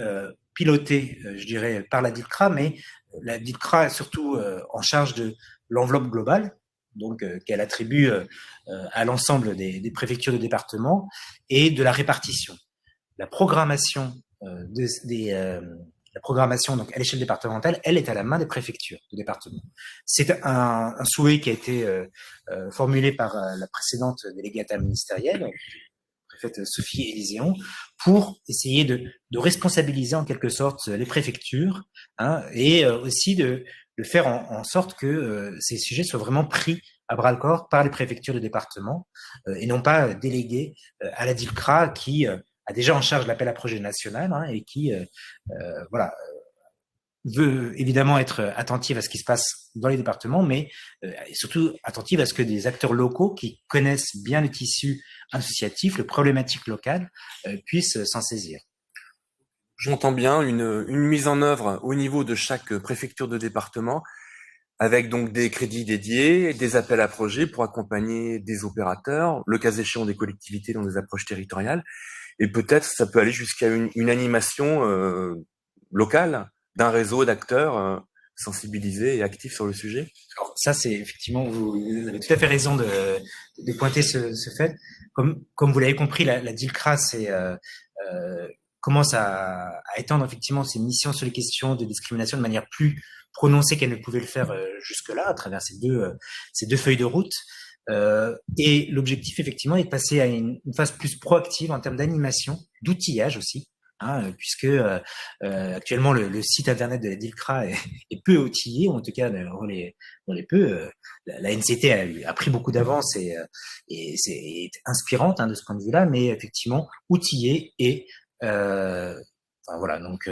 pilotée, je dirais, par la DILCRA, mais la DILCRA est surtout en charge de l'enveloppe globale, donc qu'elle attribue à l'ensemble des préfectures de département, et de la répartition. La programmation la programmation donc à l'échelle départementale, elle est à la main des préfectures de département. C'est un souhait qui a été formulé par la précédente délégate ministérielle, préfète Sophie Élyséon, pour essayer de responsabiliser en quelque sorte les préfectures, hein, et aussi de faire en sorte que ces sujets soient vraiment pris à bras-le-corps par les préfectures de département et non pas délégués à la DILCRA qui a déjà en charge l'appel à projet national, hein, et qui voilà, veut évidemment être attentive à ce qui se passe dans les départements, mais surtout attentive à ce que des acteurs locaux qui connaissent bien le tissu associatif, les problématiques locales, puissent s'en saisir. J'entends bien une mise en œuvre au niveau de chaque préfecture de département, avec donc des crédits dédiés, des appels à projets pour accompagner des opérateurs, le cas échéant des collectivités dans des approches territoriales, et peut-être ça peut aller jusqu'à une animation locale d'un réseau d'acteurs sensibilisés et actifs sur le sujet. Alors ça, c'est effectivement, vous avez tout à fait raison de pointer ce fait. Comme vous l'avez compris, la DILCRA commence à étendre effectivement ses missions sur les questions de discrimination de manière plus prononcée qu'elle ne pouvait le faire jusque-là à travers ces deux feuilles de route. Et l'objectif effectivement est de passer à une phase plus proactive en termes d'animation, d'outillage aussi, hein, puisque actuellement le site internet de la DILCRA est peu outillé, ou en tout cas on les peu. La NCT a pris beaucoup d'avance et c'est inspirante, hein, de ce point de vue-là, mais effectivement outillé et enfin, voilà, donc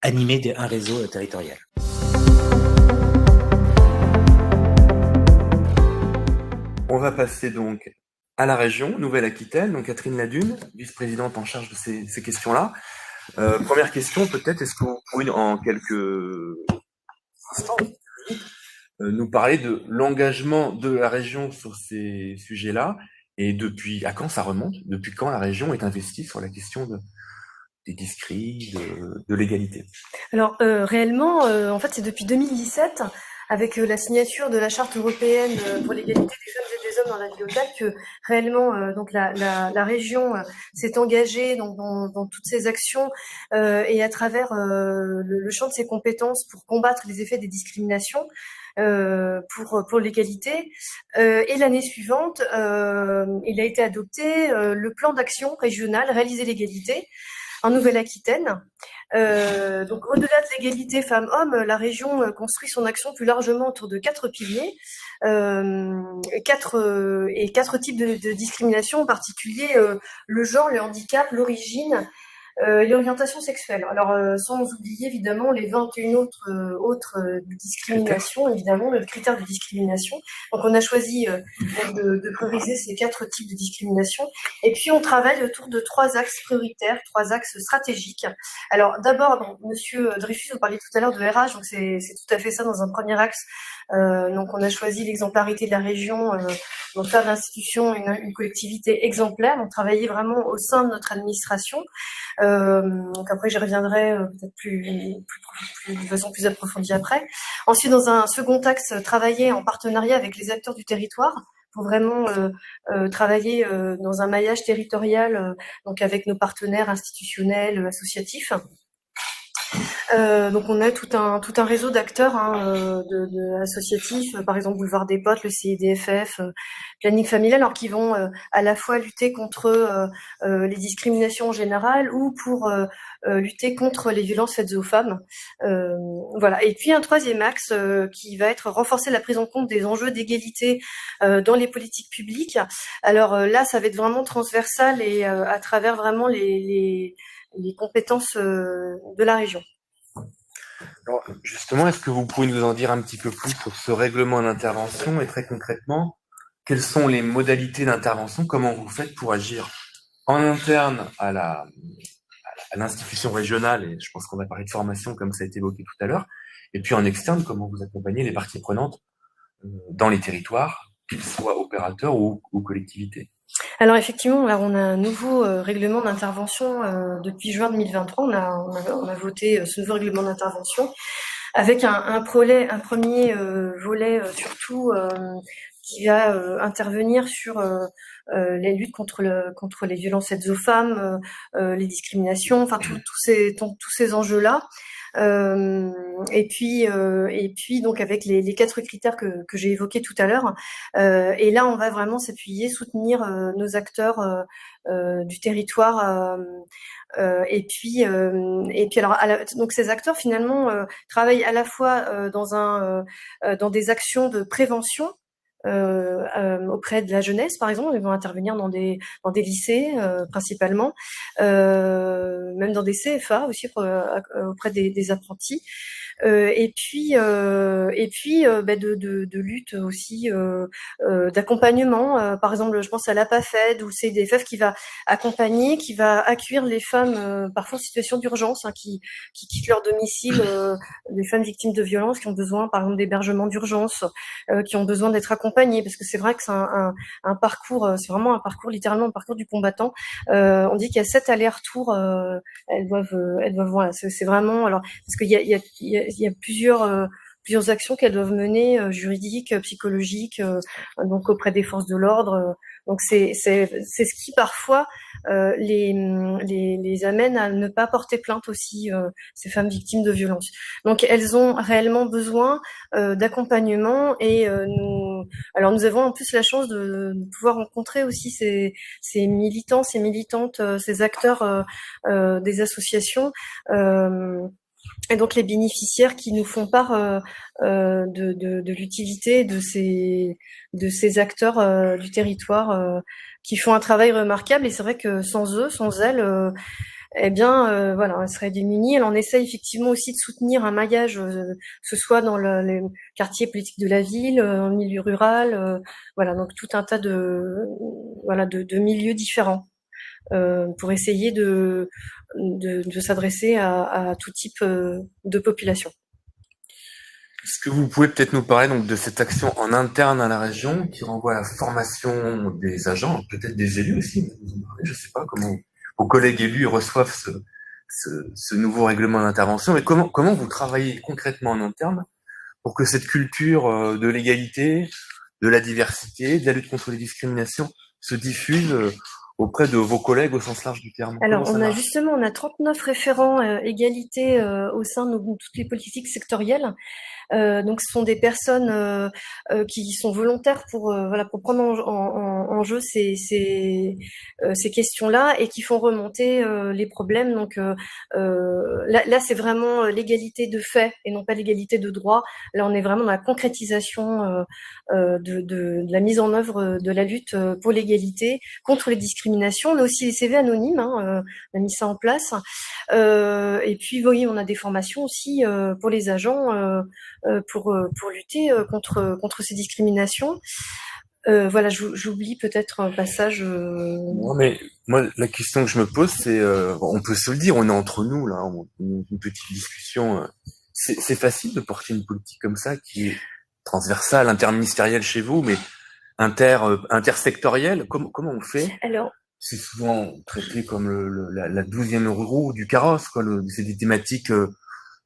animé d'un réseau territorial. On va passer donc à la région Nouvelle-Aquitaine, donc Catherine Ladune, vice-présidente en charge de ces questions-là. Première question, peut-être, est-ce que vous pourriez en quelques instants nous parler de l'engagement de la région sur ces sujets-là, et à quand ça remonte? Depuis quand la région est investie sur la question des discris, de l'égalité? Alors réellement, en fait, c'est depuis 2017, avec la signature de la Charte européenne pour l'égalité des femmes et des hommes dans la vie locale, que réellement donc la région s'est engagée dans toutes ces actions et à travers le champ de ses compétences pour combattre les effets des discriminations. Pour l'égalité. Et l'année suivante, il a été adopté le plan d'action régional Réaliser l'égalité en Nouvelle-Aquitaine. Donc au-delà de l'égalité femmes-hommes, la région construit son action plus largement autour de 4 piliers, 4 types de discrimination, en particulier le genre, le handicap, l'origine, l'orientation sexuelle. Alors, sans oublier évidemment les 21 autres discriminations, évidemment, le critère de discrimination. Donc, on a choisi de prioriser ces 4 types de discrimination. Et puis, on travaille autour de 3 axes prioritaires, 3 axes stratégiques. Alors, d'abord, Monsieur Dreyfus, vous parliez tout à l'heure de RH, donc c'est tout à fait ça dans un premier axe. Donc, on a choisi l'exemplarité de la région, donc faire de l'institution une collectivité exemplaire, donc travailler vraiment au sein de notre administration. Donc après, j'y reviendrai peut-être de façon plus approfondie après. Ensuite, dans un second axe, travailler en partenariat avec les acteurs du territoire pour vraiment travailler dans un maillage territorial, donc avec nos partenaires institutionnels, associatifs. Donc on a tout un réseau d'acteurs, hein, associatifs, par exemple Boulevard des Potes, le CIDFF, Planning Familial, alors qui vont à la fois lutter contre les discriminations en général ou pour lutter contre les violences faites aux femmes. Voilà. Et puis un troisième axe qui va être renforcer la prise en compte des enjeux d'égalité dans les politiques publiques. Alors là, ça va être vraiment transversal et à travers vraiment les compétences de la région. Alors, justement, est-ce que vous pouvez nous en dire un petit peu plus sur ce règlement d'intervention et très concrètement, quelles sont les modalités d'intervention, comment vous faites pour agir en interne à l'institution régionale, et je pense qu'on va parler de formation comme ça a été évoqué tout à l'heure, et puis en externe, comment vous accompagnez les parties prenantes dans les territoires, qu'ils soient opérateurs ou collectivités? Alors effectivement, là, on a un nouveau règlement d'intervention depuis juin 2023. On a voté ce nouveau règlement d'intervention avec un premier volet surtout qui va intervenir sur les luttes contre les violences faites aux femmes, les discriminations, enfin tous ces enjeux-là. Et puis donc avec les 4 critères que j'ai évoqués tout à l'heure. Et là, on va vraiment s'appuyer, soutenir nos acteurs du territoire. Et puis alors donc ces acteurs finalement travaillent à la fois dans des actions de prévention auprès de la jeunesse, par exemple. Ils vont intervenir dans des lycées principalement, même dans des CFA aussi auprès des apprentis. Et puis de lutte aussi, d'accompagnement. Par exemple, je pense à l'APAFED, où c'est des FEF qui va accompagner, qui va accueillir les femmes parfois en situation d'urgence, qui quittent leur domicile, les femmes victimes de violences qui ont besoin, par exemple, d'hébergement d'urgence, qui ont besoin d'être accompagnées, parce que c'est vrai que c'est un parcours, c'est vraiment un parcours, littéralement un parcours du combattant. On dit qu'il y a 7 allers-retours, elles doivent voilà, c'est vraiment, alors parce qu'il y a plusieurs actions qu'elles doivent mener, juridiques, psychologiques, donc auprès des forces de l'ordre. Donc c'est ce qui parfois les amène à ne pas porter plainte aussi, ces femmes victimes de violences. Donc elles ont réellement besoin d'accompagnement, et nous avons en plus la chance de pouvoir rencontrer aussi ces militants, ces militantes, ces acteurs des associations. Et donc les bénéficiaires qui nous font part de l'utilité de ces acteurs du territoire, qui font un travail remarquable. Et c'est vrai que sans eux, sans elles, voilà, elles seraient démunies. Alors on essaie effectivement aussi de soutenir un maillage, que ce soit dans les quartiers politiques de la ville, dans le milieu rural, voilà, donc tout un tas de milieux différents, pour essayer de s'adresser à tout type de population. Est-ce que vous pouvez peut-être nous parler donc de cette action en interne à la région qui renvoie à la formation des agents, peut-être des élus aussi, je ne sais pas comment vos collègues élus reçoivent ce nouveau règlement d'intervention, mais comment vous travaillez concrètement en interne pour que cette culture de l'égalité, de la diversité, de la lutte contre les discriminations se diffuse auprès de vos collègues au sens large du terme? Alors, on a 39 référents égalité au sein de toutes les politiques sectorielles. Donc, ce sont des personnes qui sont volontaires pour prendre en jeu ces questions-là, et qui font remonter les problèmes. Donc là, c'est vraiment l'égalité de fait et non pas l'égalité de droit. Là, on est vraiment dans la concrétisation de la mise en œuvre de la lutte pour l'égalité, contre les discriminations. On a aussi les CV anonymes, on a mis ça en place. Et puis, oui, on a des formations aussi pour les agents, pour lutter contre ces discriminations. Voilà, j'oublie peut-être un passage. Non, mais moi, la question que je me pose, c'est, on peut se le dire, on est entre nous là, une petite discussion. C'est facile de porter une politique comme ça, qui est transversale, interministérielle chez vous, mais intersectorielle. Comment on fait? Alors, c'est souvent traité comme la 12e roue du carrosse, quoi. C'est des thématiques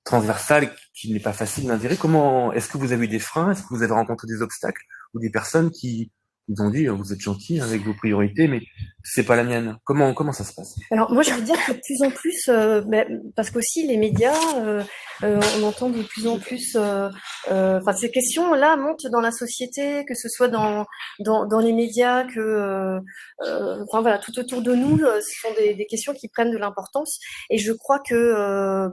transversales qui n'est pas facile d'intégrer. Est-ce que vous avez eu des freins? Est-ce que vous avez rencontré des obstacles ou des personnes qui vous ont dit vous êtes gentil avec vos priorités, mais c'est pas la mienne? Comment ça se passe? Alors moi, je veux dire que de plus en plus, parce qu'aussi les médias, on entend de plus en plus, ces questions-là montent dans la société, que ce soit dans les médias, que tout autour de nous, ce sont des questions qui prennent de l'importance, et je crois que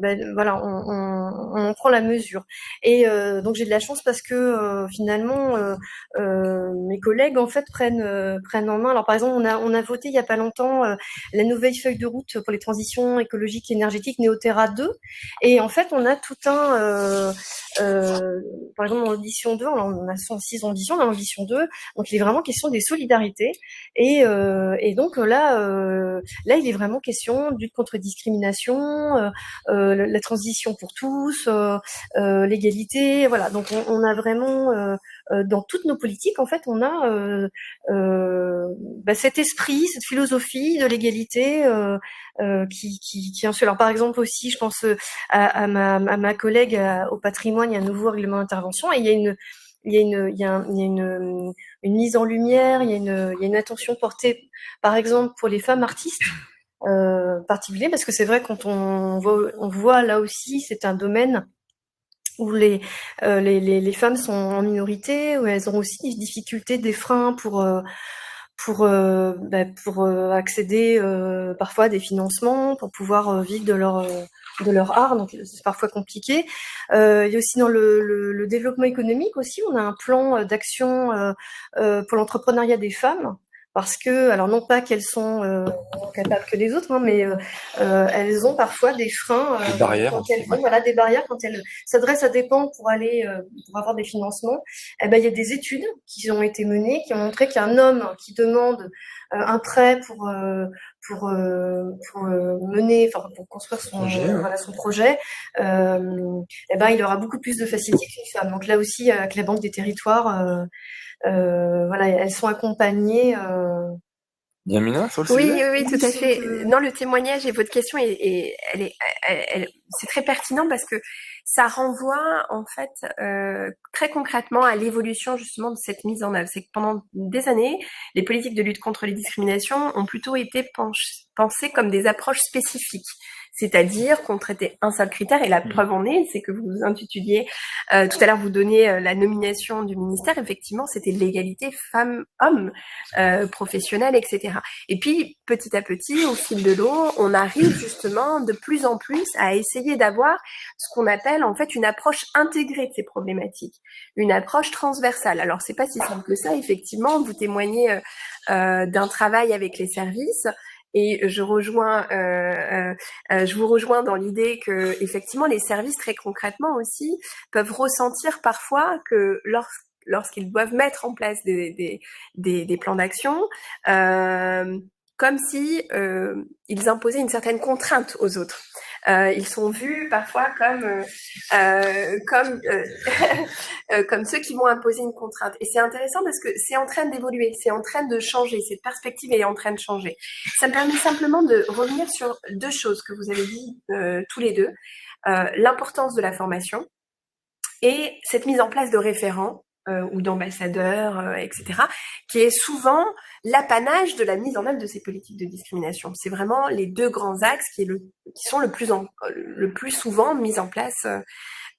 on prend la mesure. Et donc j'ai de la chance parce que finalement mes collègues en fait prennent en main. Alors par exemple, on a voté il y a pas longtemps la nouvelle feuille de route pour les transitions écologiques et énergétiques Néoterra 2, et en fait on a tout un par exemple dans l'ambition 2, on a 106 ambitions dans l'ambition 2, donc il est vraiment question des solidarités, et donc là il est vraiment question de lutte contre la discrimination, la transition pour tous, l'égalité, voilà. Donc on a vraiment dans toutes nos politiques, en fait, on a cet esprit, cette philosophie de l'égalité qui en suit. Alors par exemple aussi, je pense à ma collègue au patrimoine, il y a un nouveau règlement d'intervention et il y a une mise en lumière, il y a une attention portée, par exemple, pour les femmes artistes particulier, parce que c'est vrai quand on voit là aussi, c'est un domaine où les femmes sont en minorité, où elles ont aussi des difficultés, des freins pour accéder parfois à des financements, pour pouvoir vivre de leur art, donc c'est parfois compliqué. Il y a aussi dans le développement économique aussi, on a un plan d'action pour l'entrepreneuriat des femmes, parce que, alors non pas qu'elles sont moins capables que les autres, hein, mais elles ont parfois des freins, des barrières, des barrières quand elles s'adressent à des banques pour aller pour avoir des financements. Eh ben il y a des études qui ont été menées qui ont montré qu'un homme qui demande un prêt pour construire son projet, il aura beaucoup plus de facilité qu'une femme. Donc là aussi, avec la Banque des Territoires, elles sont accompagnées. Yamina, sur le Oui, sujet? oui, tout à fait. Non, le témoignage et votre question, c'est très pertinent parce que ça renvoie en fait très concrètement à l'évolution justement de cette mise en œuvre. C'est que pendant des années, les politiques de lutte contre les discriminations ont plutôt été pensées comme des approches spécifiques. C'est-à-dire qu'on traitait un seul critère, et la preuve en est, c'est que vous intituliez, tout à l'heure vous donnez la nomination du ministère, effectivement c'était l'égalité femmes-hommes, professionnelle, etc. Et puis petit à petit, au fil de l'eau, on arrive justement de plus en plus à essayer d'avoir ce qu'on appelle en fait une approche intégrée de ces problématiques, une approche transversale. Alors c'est pas si simple que ça, effectivement, vous témoignez d'un travail avec les services. Et je vous rejoins dans l'idée que effectivement les services très concrètement aussi peuvent ressentir parfois que lorsqu'ils doivent mettre en place des plans d'action, comme si ils imposaient une certaine contrainte aux autres. Ils sont vus parfois comme ceux qui vont imposer une contrainte. Et c'est intéressant parce que c'est en train d'évoluer, c'est en train de changer, cette perspective est en train de changer. Ça me permet simplement de revenir sur deux choses que vous avez dit tous les deux, l'importance de la formation et cette mise en place de référents ou d'ambassadeurs, etc., qui est souvent l'apanage de la mise en œuvre de ces politiques de discrimination. C'est vraiment les deux grands axes qui sont le plus souvent mis en place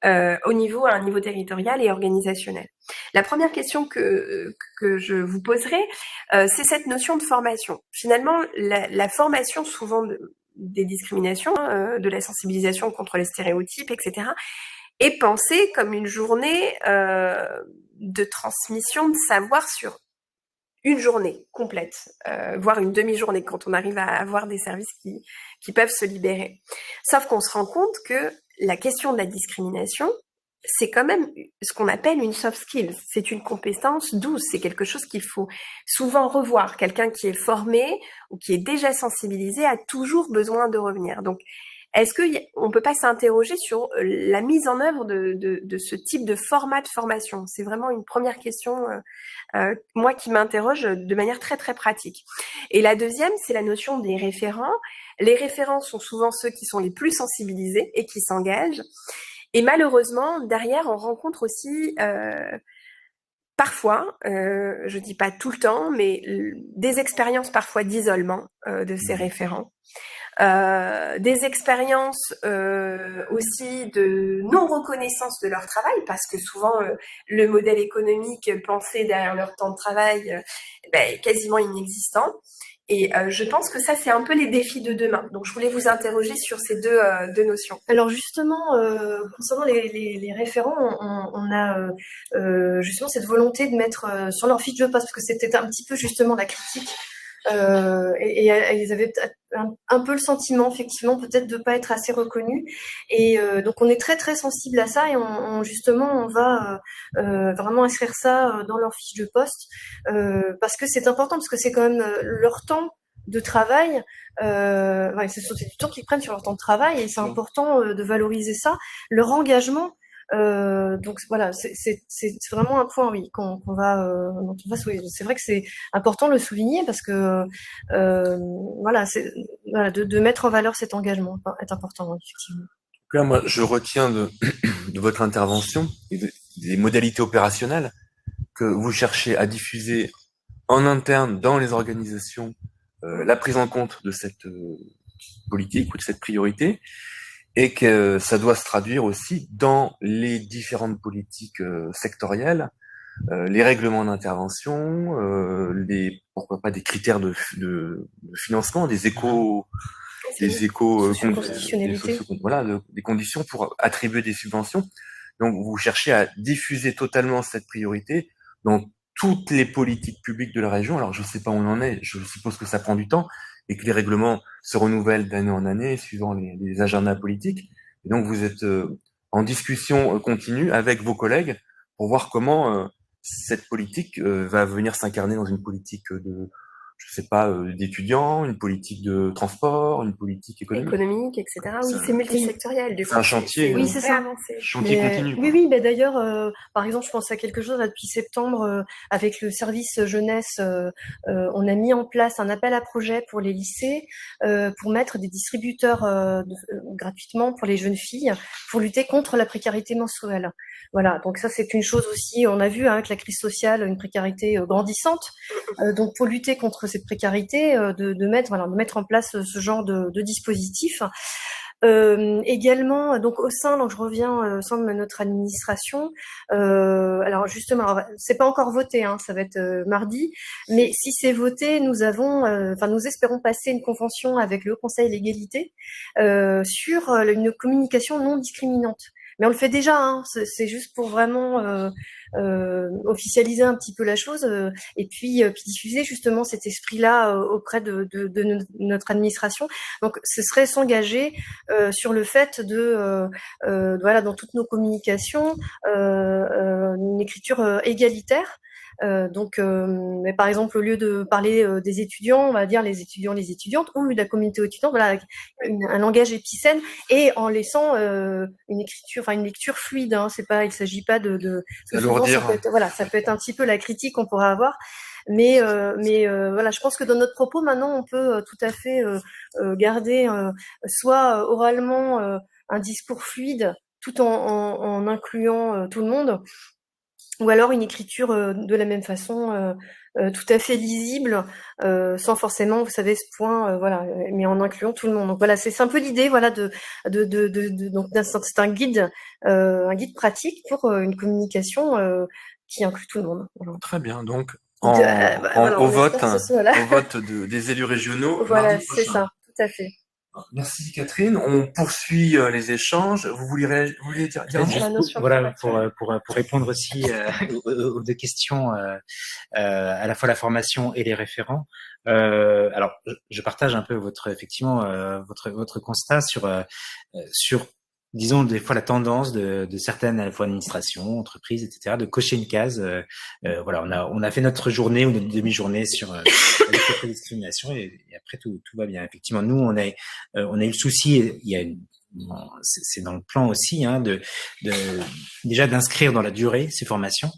à un niveau territorial et organisationnel. La première question que je vous poserai, c'est cette notion de formation. Finalement, la formation souvent des discriminations, de la sensibilisation contre les stéréotypes, etc., est pensée comme une journée de transmission de savoir sur une journée complète, voire une demi-journée quand on arrive à avoir des services qui peuvent se libérer. Sauf qu'on se rend compte que la question de la discrimination, c'est quand même ce qu'on appelle une soft skill. C'est une compétence douce, c'est quelque chose qu'il faut souvent revoir. Quelqu'un qui est formé ou qui est déjà sensibilisé a toujours besoin de revenir. Donc, est-ce qu'on peut pas s'interroger sur la mise en œuvre de ce type de format de formation? C'est vraiment une première question, moi, qui m'interroge de manière très, très pratique. Et la deuxième, c'est la notion des référents. Les référents sont souvent ceux qui sont les plus sensibilisés et qui s'engagent. Et malheureusement, derrière, on rencontre aussi parfois, je dis pas tout le temps, mais des expériences parfois d'isolement de ces référents. Des expériences aussi de non-reconnaissance de leur travail, parce que souvent le modèle économique pensé derrière leur temps de travail est quasiment inexistant. Et je pense que ça, c'est un peu les défis de demain. Donc, je voulais vous interroger sur ces deux notions. Alors justement, concernant les référents, on a justement cette volonté de mettre sur leur fiche de poste, parce que c'était un petit peu justement la critique. Et ils avaient un peu le sentiment, effectivement, peut-être de pas être assez reconnus. Et donc, on est très très sensible à ça, et on va vraiment inscrire ça dans leur fiche de poste, parce que c'est important, parce que c'est quand même leur temps de travail. C'est du temps qu'ils prennent sur leur temps de travail, et c'est important de valoriser ça, leur engagement Donc voilà, c'est vraiment un point, oui, dont on va souligner. C'est vrai que c'est important de le souligner parce que voilà, de mettre en valeur cet engagement est important, effectivement. Là, moi, je retiens de votre intervention et des modalités opérationnelles que vous cherchez à diffuser en interne dans les organisations la prise en compte de cette politique ou de cette priorité, et que ça doit se traduire aussi dans les différentes politiques sectorielles, les règlements d'intervention, pourquoi pas des critères de financement, des Socio-constitutionnalité. voilà, des conditions pour attribuer des subventions. Donc vous cherchez à diffuser totalement cette priorité dans toutes les politiques publiques de la région. Alors je ne sais pas où on en est, je suppose que ça prend du temps et que les règlements se renouvellent d'année en année suivant les agendas politiques. Et donc vous êtes en discussion continue avec vos collègues pour voir comment cette politique va venir s'incarner dans une politique je sais pas, d'étudiants, une politique de transport, une politique économique, etc. Oui, c'est multisectoriel. C'est un chantier. Oui, c'est ça. Chantier continu. Oui, oui. D'ailleurs, par exemple, je pense à quelque chose là, depuis septembre avec le service jeunesse. On a mis en place un appel à projet pour les lycées pour mettre des distributeurs gratuitement pour les jeunes filles pour lutter contre la précarité menstruelle. Voilà. Donc ça, c'est une chose aussi. On a vu avec la crise sociale une précarité grandissante. Donc pour lutter contre cette précarité, de mettre en place ce genre de dispositif. Également, donc au sein, donc je reviens au sein de notre administration. Alors justement, c'est pas encore voté, hein, ça va être mardi, mais si c'est voté, nous espérons passer une convention avec le Haut Conseil de l'égalité sur une communication non discriminante. Mais on le fait déjà, hein, c'est juste pour vraiment officialiser un petit peu la chose et puis diffuser justement cet esprit-là auprès de notre administration. Donc, ce serait s'engager sur le fait dans toutes nos communications, une écriture égalitaire. Mais par exemple, au lieu de parler des étudiants, on va dire les étudiants, les étudiantes, ou de la communauté étudiante, voilà, un langage épicène, et en laissant une lecture fluide. Hein, il s'agit pas de alourdir. Ça peut être un petit peu la critique qu'on pourrait avoir. Mais voilà, je pense que dans notre propos maintenant, on peut tout à fait garder soit oralement un discours fluide, tout en incluant tout le monde, ou alors une écriture de la même façon, tout à fait lisible, sans forcément, vous savez, ce point, mais en incluant tout le monde. Donc voilà, c'est un peu l'idée, voilà, donc c'est un guide pratique pour une communication qui inclut tout le monde. Voilà. Très bien. Donc au vote des élus régionaux. Voilà, c'est ça, tout à fait. Merci Catherine. On poursuit les échanges. Vous vouliez dire voilà, pour répondre aussi aux deux questions, à la fois la formation et les référents. Alors, je partage un peu votre constat sur disons des fois la tendance de certaines à la fois administrations, entreprises, etc. de cocher une case. Voilà, on a fait notre journée ou notre demi-journée sur la discrimination et après tout va bien. Effectivement, nous on a eu le souci. C'est dans le plan aussi déjà d'inscrire dans la durée ces formations.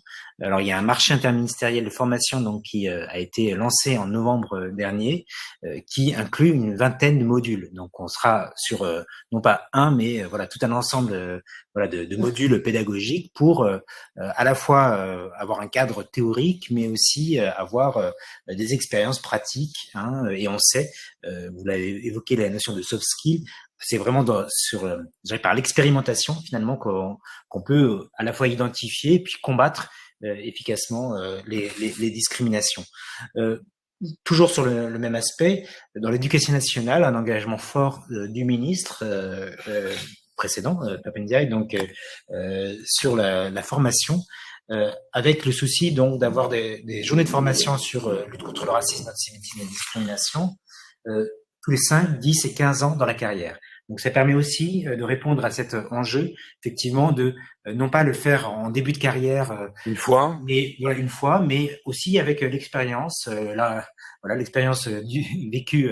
Alors il y a un marché interministériel de formation donc qui a été lancé en novembre dernier, qui inclut une vingtaine de modules. Donc on sera sur non pas un mais voilà tout un ensemble de modules pédagogiques pour à la fois avoir un cadre théorique mais aussi avoir des expériences pratiques. Et on sait, vous l'avez évoqué, la notion de soft skills. C'est vraiment par l'expérimentation finalement qu'on peut à la fois identifier et puis combattre efficacement les discriminations. Toujours sur le même aspect, dans l'éducation nationale, un engagement fort du ministre précédent, Pape Ndiaye, donc sur la formation, avec le souci donc d'avoir des journées de formation sur lutte contre le racisme, l'antisémitisme et la discrimination tous les 5, 10 et 15 ans dans la carrière. Donc ça permet aussi de répondre à cet enjeu, effectivement, de non pas le faire en début de carrière une fois, mais aussi avec l'expérience, l'expérience vécue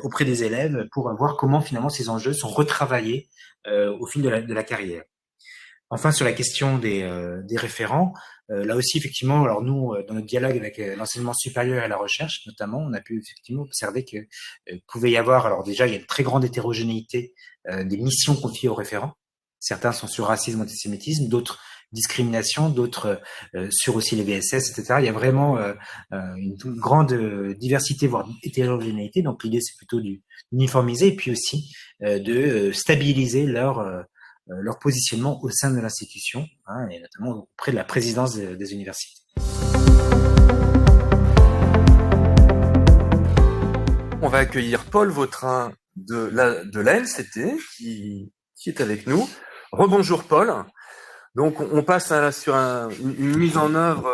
auprès des élèves pour voir comment finalement ces enjeux sont retravaillés au fil de la carrière. Enfin, sur la question des référents, là aussi, effectivement, alors nous, dans notre dialogue avec l'enseignement supérieur et la recherche, notamment, on a pu effectivement observer que pouvait y avoir, alors déjà, il y a une très grande hétérogénéité des missions confiées aux référents. Certains sont sur racisme, antisémitisme, d'autres discrimination, d'autres sur aussi les VSS, etc. Il y a vraiment une grande diversité, voire hétérogénéité. Donc l'idée, c'est plutôt d'uniformiser et puis aussi de stabiliser leur positionnement au sein de l'institution, hein, et notamment auprès de la présidence des universités. On va accueillir Paul Vautrin de la LCT qui est avec nous. Rebonjour Paul. Donc on passe sur une mise en œuvre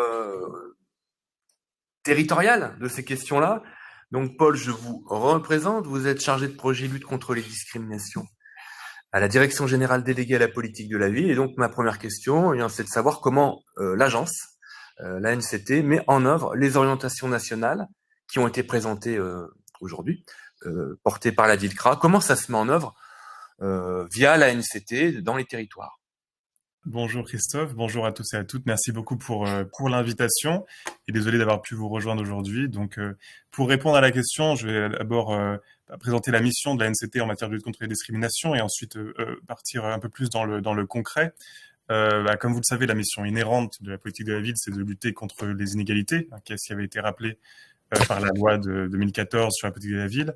territoriale de ces questions-là. Donc Paul, je vous représente. Vous êtes chargé de projet lutte contre les discriminations à la Direction générale déléguée à la politique de la ville. Et donc ma première question, c'est de savoir comment l'agence, la NCT, met en œuvre les orientations nationales qui ont été présentées aujourd'hui, portées par la DILCRA. Comment ça se met en œuvre via la NCT dans les territoires? Bonjour Christophe, bonjour à tous et à toutes. Merci beaucoup pour l'invitation et désolé d'avoir pu vous rejoindre aujourd'hui. Donc, pour répondre à la question, je vais d'abord présenter la mission de la NCT en matière de lutte contre les discriminations et ensuite partir un peu plus dans le concret. Comme vous le savez, la mission inhérente de la politique de la ville, c'est de lutter contre les inégalités, hein, qui avait été rappelé par la loi de 2014 sur la politique de la ville.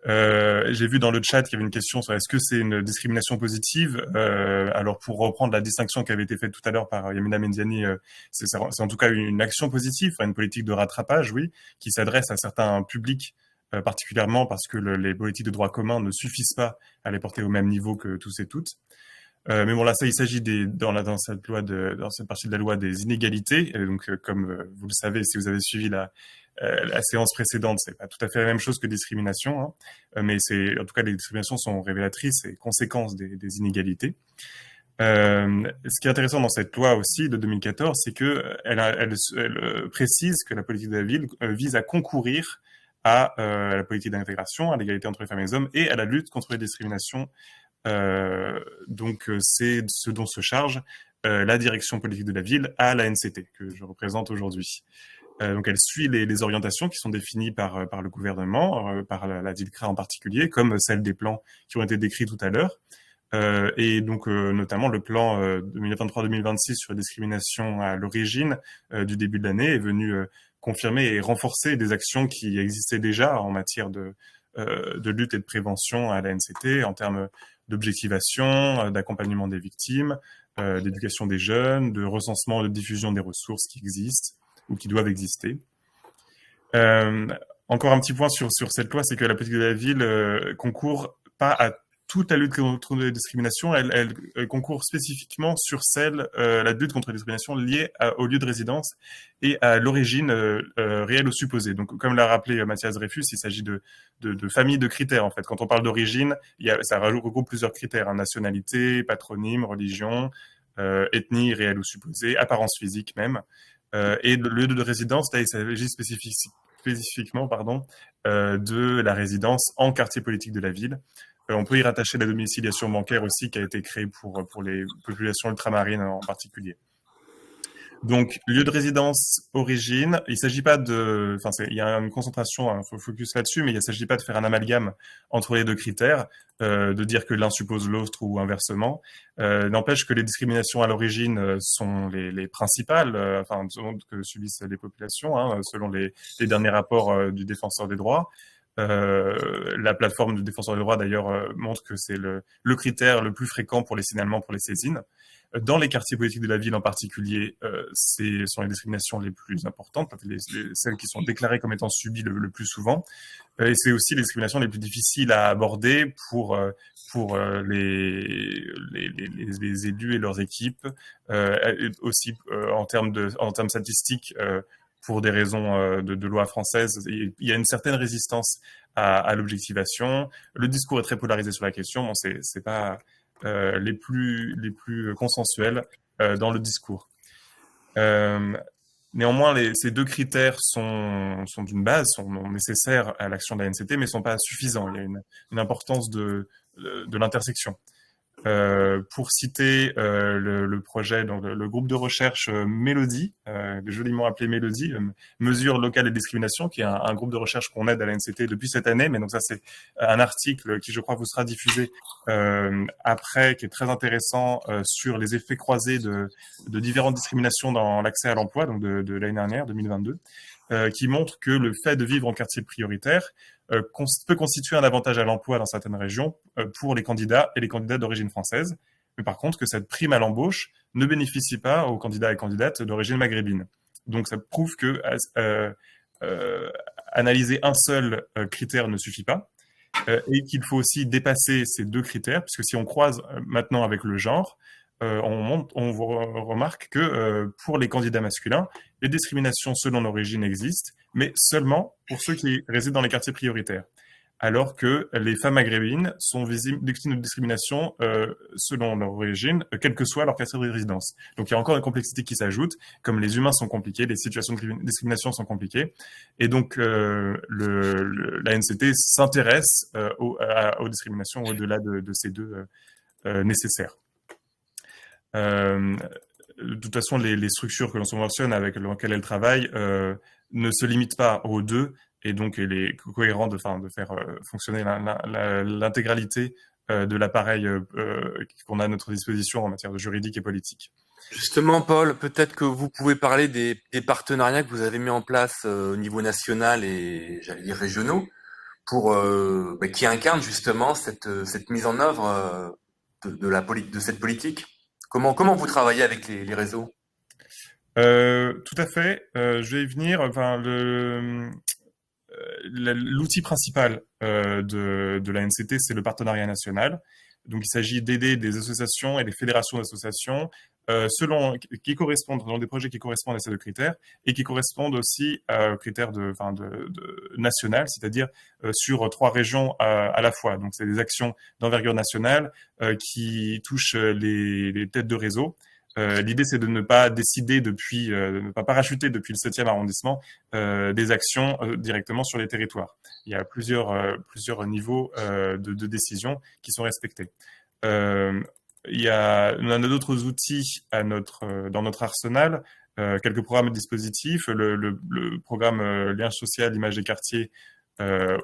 J'ai vu dans le chat qu'il y avait une question sur est-ce que c'est une discrimination positive. Alors pour reprendre la distinction qui avait été faite tout à l'heure par Yamina Mendiani, c'est en tout cas une action positive, une politique de rattrapage, oui, qui s'adresse à certains publics particulièrement parce que les politiques de droit commun ne suffisent pas à les porter au même niveau que tous et toutes. Mais bon, là, ça, il s'agit dans cette partie de la loi des inégalités. Et donc, comme vous le savez, si vous avez suivi la séance précédente, c'est pas tout à fait la même chose que discrimination, hein, mais en tout cas, les discriminations sont révélatrices et conséquences des inégalités. Ce qui est intéressant dans cette loi aussi de 2014, c'est que elle précise que la politique de la ville vise à concourir à la politique d'intégration, à l'égalité entre les femmes et les hommes et à la lutte contre les discriminations. Donc, c'est ce dont se charge la direction politique de la ville à la NCT, que je représente aujourd'hui. Donc, elle suit les orientations qui sont définies par le gouvernement, par la DILCRA en particulier, comme celles des plans qui ont été décrits tout à l'heure. Et donc, notamment, le plan 2023-2026 sur la discrimination à l'origine du début de l'année est venu confirmer et renforcer des actions qui existaient déjà en matière de lutte et de prévention à la NCT, en termes d'objectivation, d'accompagnement des victimes, d'éducation des jeunes, de recensement et de diffusion des ressources qui existent ou qui doivent exister. Encore un petit point sur cette loi, c'est que la politique de la ville concourt pas à toute la lutte contre les discriminations, elle concourt spécifiquement sur la lutte contre les discriminations liée au lieu de résidence et à l'origine réelle ou supposée. Donc, comme l'a rappelé Mathias Dreyfus, il s'agit de familles de critères, en fait. Quand on parle d'origine, ça regroupe plusieurs critères, hein, nationalité, patronyme, religion, ethnie réelle ou supposée, apparence physique même. Et le lieu de résidence, là, il s'agit spécifiquement de la résidence en quartier politique de la ville. On peut y rattacher la domiciliation bancaire aussi, qui a été créée pour les populations ultramarines en particulier. Donc, lieu de résidence, origine, il s'agit pas il y a une concentration, un focus là-dessus, mais il ne s'agit pas de faire un amalgame entre les deux critères, de dire que l'un suppose l'autre ou inversement. N'empêche que les discriminations à l'origine sont les principales, que subissent les populations, hein, selon les derniers rapports du Défenseur des droits. La plateforme du Défenseur des droits, d'ailleurs, montre que c'est le critère le plus fréquent pour les signalements, pour les saisines. Dans les quartiers politiques de la ville en particulier, ce sont les discriminations les plus importantes, celles qui sont déclarées comme étant subies le plus souvent. Et c'est aussi les discriminations les plus difficiles à aborder pour les élus et leurs équipes, aussi en termes statistiques, pour des raisons de loi française. Il y a une certaine résistance à l'objectivation. Le discours est très polarisé sur la question. Bon, c'est pas les plus consensuels dans le discours. Néanmoins, ces deux critères sont d'une base, sont nécessaires à l'action de la NCT, mais ne sont pas suffisants. Il y a une importance de l'intersection. Pour citer le projet, donc le groupe de recherche Mélodie, joliment appelé Mélodie, Mesures locales et discrimination, qui est un groupe de recherche qu'on aide à l'ANCT depuis cette année. Mais donc ça, c'est un article qui, je crois, vous sera diffusé après, qui est très intéressant sur les effets croisés de différentes discriminations dans l'accès à l'emploi, donc de l'année dernière, 2022, qui montre que le fait de vivre en quartier prioritaire peut constituer un avantage à l'emploi dans certaines régions pour les candidats et les candidates d'origine française, mais par contre que cette prime à l'embauche ne bénéficie pas aux candidats et candidates d'origine maghrébine. Donc ça prouve que analyser un seul critère ne suffit pas, et qu'il faut aussi dépasser ces deux critères, puisque si on croise maintenant avec le genre, on remarque que pour les candidats masculins, les discriminations selon l'origine existent, mais seulement pour ceux qui résident dans les quartiers prioritaires. Alors que les femmes maghrébines sont victimes de discrimination selon leur origine, quel que soit leur quartier de résidence. Donc il y a encore une complexité qui s'ajoute, comme les humains sont compliqués, les situations de discrimination sont compliquées, et donc la NCT s'intéresse aux discriminations au-delà de ces deux nécessaires. De toute façon, les structures que l'on subventionne avec lesquelles elle travaille ne se limitent pas aux deux, et donc il est cohérent de faire fonctionner l'intégralité de l'appareil qu'on a à notre disposition en matière de juridique et politique. Justement, Paul, peut-être que vous pouvez parler des partenariats que vous avez mis en place au niveau national et, j'allais dire, régionaux, pour qui incarnent justement cette mise en œuvre de cette politique. Comment vous travaillez avec les réseaux? Tout à fait. Je vais y venir. Enfin, l'outil principal de la NCT, c'est le partenariat national. Donc, il s'agit d'aider des associations et des fédérations d'associations qui correspondent dans des projets qui correspondent à ces deux critères et qui correspondent aussi aux critères national, c'est-à-dire sur 3 régions à la fois. Donc, c'est des actions d'envergure nationale qui touchent les têtes de réseau. L'idée, c'est de ne pas décider de ne pas parachuter depuis le 7e arrondissement des actions directement sur les territoires. Il y a plusieurs niveaux de décision qui sont respectés. On a d'autres outils dans notre arsenal, quelques programmes et dispositifs. Le programme Lien social, image des quartiers,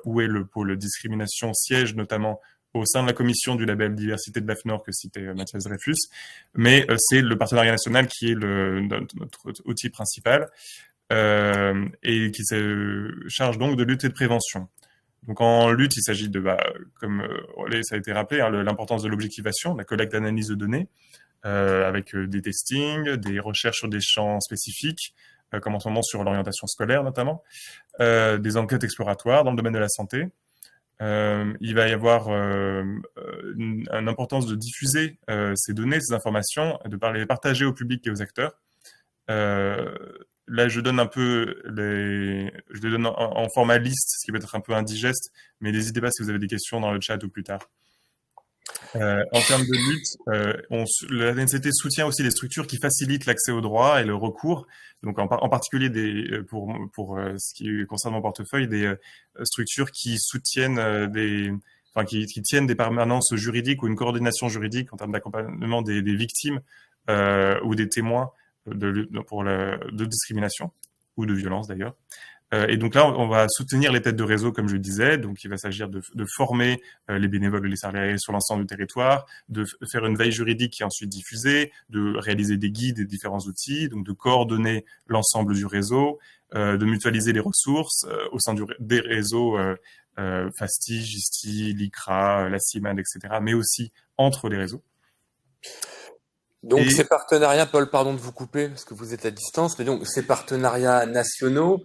où est le pôle discrimination, siège notamment au sein de la commission du label diversité de l'AFNOR que citait Mathias Dreyfus, mais c'est le partenariat national qui est notre outil principal et qui se charge donc de lutte et de prévention. Donc en lutte, il s'agit comme ça a été rappelé, l'importance de l'objectivation, de la collecte d'analyse de données, avec des testings, des recherches sur des champs spécifiques, comme en ce moment sur l'orientation scolaire notamment, des enquêtes exploratoires dans le domaine de la santé. Il va y avoir une importance de diffuser ces données, ces informations, de les partager au public et aux acteurs. Là, je donne je les donne en format liste, ce qui peut être un peu indigeste, mais n'hésitez pas si vous avez des questions dans le chat ou plus tard. En termes de lutte, la NCT soutient aussi les structures qui facilitent l'accès au droit et le recours. Donc, en particulier pour ce qui concerne mon portefeuille, des structures qui soutiennent qui tiennent des permanences juridiques ou une coordination juridique en termes d'accompagnement des victimes ou des témoins de discrimination ou de violence d'ailleurs. Et donc là, on va soutenir les têtes de réseau, comme je le disais. Donc, il va s'agir de former les bénévoles et les salariés sur l'ensemble du territoire, de faire une veille juridique qui est ensuite diffusée, de réaliser des guides et différents outils, donc de coordonner l'ensemble du réseau, de mutualiser les ressources au sein des réseaux FASTI, GISTI, l'ICRA, la CIMAD, etc., mais aussi entre les réseaux. Donc ces partenariats, Paul, pardon de vous couper parce que vous êtes à distance, mais donc ces partenariats nationaux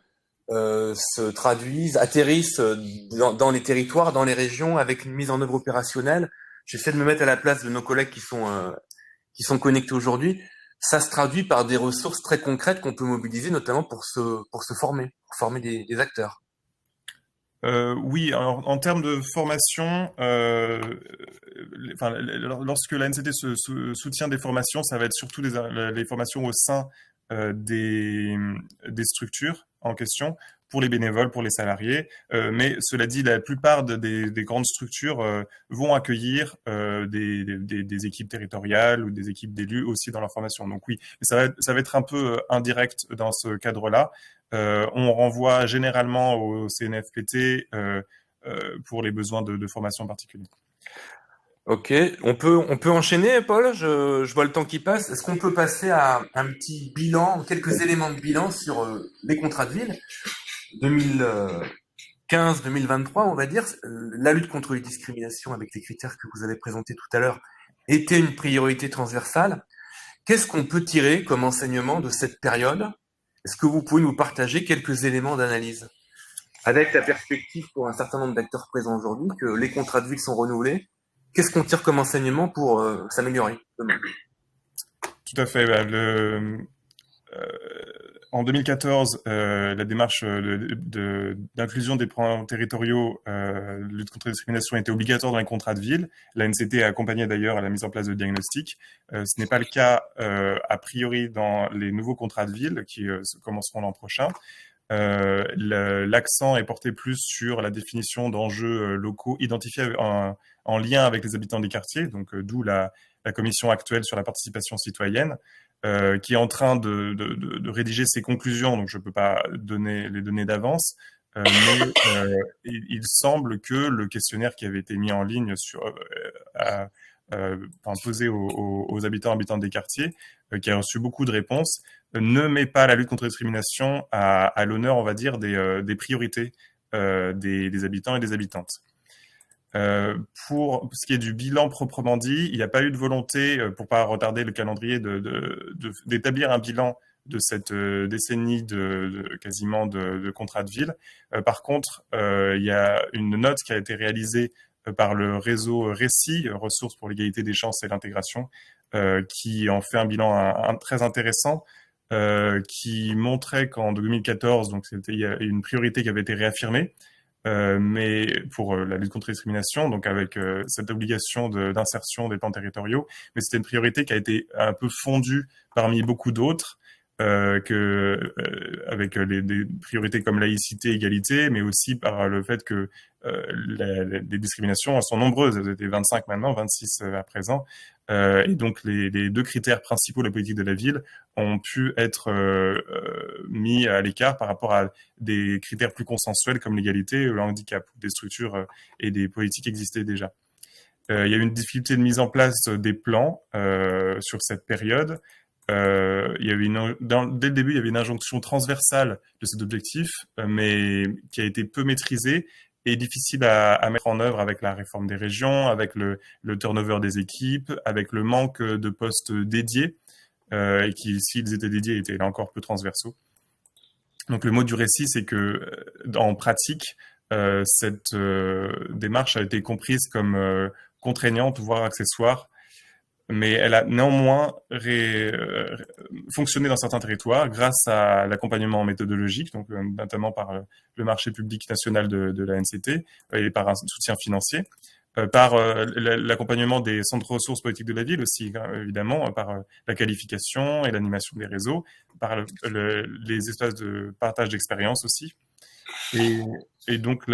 se traduisent, atterrissent dans les territoires, dans les régions, avec une mise en œuvre opérationnelle. J'essaie de me mettre à la place de nos collègues qui sont connectés aujourd'hui. Ça se traduit par des ressources très concrètes qu'on peut mobiliser, notamment pour se former, pour former des acteurs. Oui, alors, en termes de formation, lorsque la NCT soutient des formations, ça va être surtout les formations au sein des structures en question pour les bénévoles, pour les salariés. Mais cela dit, la plupart des grandes structures vont accueillir des équipes territoriales ou des équipes d'élus aussi dans leur formation. Donc oui, ça va être un peu indirect dans ce cadre-là. On renvoie généralement au CNFPT pour les besoins de formation particuliers. Ok, on peut enchaîner, Paul. Je vois le temps qui passe. Est-ce qu'on peut passer à un petit bilan, quelques éléments de bilan sur les contrats de ville 2015-2023, on va dire. La lutte contre les discriminations avec les critères que vous avez présentés tout à l'heure était une priorité transversale. Qu'est-ce qu'on peut tirer comme enseignement de cette période? Est-ce que vous pouvez nous partager quelques éléments d'analyse? Avec la perspective pour un certain nombre d'acteurs présents aujourd'hui que les contrats de ville sont renouvelés, qu'est-ce qu'on tire comme enseignement pour s'améliorer demain? Tout à fait. En 2014, la démarche d'inclusion des plans territoriaux, lutte contre la discrimination était obligatoire dans les contrats de ville. La NCT a accompagné d'ailleurs à la mise en place de diagnostics. Ce n'est pas le cas a priori dans les nouveaux contrats de ville qui commenceront l'an prochain. L'accent est porté plus sur la définition d'enjeux locaux identifiés en lien avec les habitants des quartiers, donc d'où la commission actuelle sur la participation citoyenne, qui est en train de rédiger ses conclusions, donc je ne peux pas les donner d'avance, mais il semble que le questionnaire qui avait été mis en ligne posé aux habitantes des quartiers, qui a reçu beaucoup de réponses, ne met pas la lutte contre la discrimination à l'honneur, on va dire, des priorités des habitants et des habitantes. Pour ce qui est du bilan proprement dit, il n'y a pas eu de volonté, pour pas retarder le calendrier, d'établir un bilan de cette décennie quasiment de contrats de ville. Par contre, il y a une note qui a été réalisée par le réseau RECI, Ressources pour l'égalité des chances et l'intégration, qui en fait un bilan très intéressant, qui montrait qu'en 2014, donc il y a une priorité qui avait été réaffirmée, mais pour la lutte contre la discrimination, donc avec cette obligation d'insertion des plans territoriaux, mais c'était une priorité qui a été un peu fondue parmi beaucoup d'autres, avec des priorités comme laïcité, égalité, mais aussi par le fait que les discriminations sont nombreuses. Elles étaient 25 maintenant, 26 à présent. Et donc, les deux critères principaux de la politique de la ville ont pu être mis à l'écart par rapport à des critères plus consensuels comme l'égalité ou le handicap, des structures et des politiques existaient déjà. Il y a eu une difficulté de mise en place des plans sur cette période. Il y avait dès le début, il y avait une injonction transversale de cet objectif, mais qui a été peu maîtrisée et difficile à mettre en œuvre avec la réforme des régions, avec le turnover des équipes, avec le manque de postes dédiés, et qui, s'ils étaient dédiés, étaient là encore peu transversaux. Donc le mot du récit, c'est que en pratique, cette démarche a été comprise comme contraignante, voire accessoire, mais elle a néanmoins fonctionné dans certains territoires grâce à l'accompagnement méthodologique, donc notamment par le marché public national de la NCT et par un soutien financier, par l'accompagnement des centres ressources politiques de la ville aussi, évidemment, par la qualification et l'animation des réseaux, par les espaces de partage d'expérience aussi. Et donc,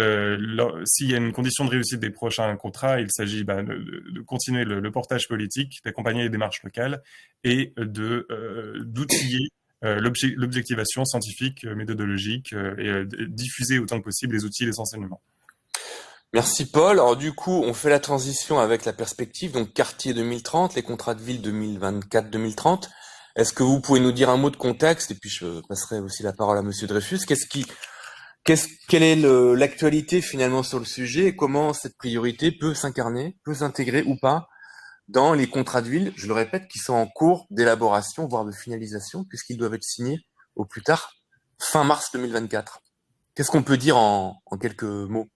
s'il y a une condition de réussite des prochains contrats, il s'agit de continuer le portage politique, d'accompagner les démarches locales et d'outiller l'objectivation scientifique, méthodologique et diffuser autant que possible les outils et les enseignements. Merci Paul. Alors du coup, on fait la transition avec la perspective, donc quartier 2030, les contrats de ville 2024-2030. Est-ce que vous pouvez nous dire un mot de contexte? Et puis je passerai aussi la parole à Monsieur Dreyfus. Quelle est l'actualité finalement sur le sujet et comment cette priorité peut s'incarner, peut s'intégrer ou pas dans les contrats de ville, je le répète, qui sont en cours d'élaboration, voire de finalisation, puisqu'ils doivent être signés au plus tard fin mars 2024. Qu'est-ce qu'on peut dire en quelques mots?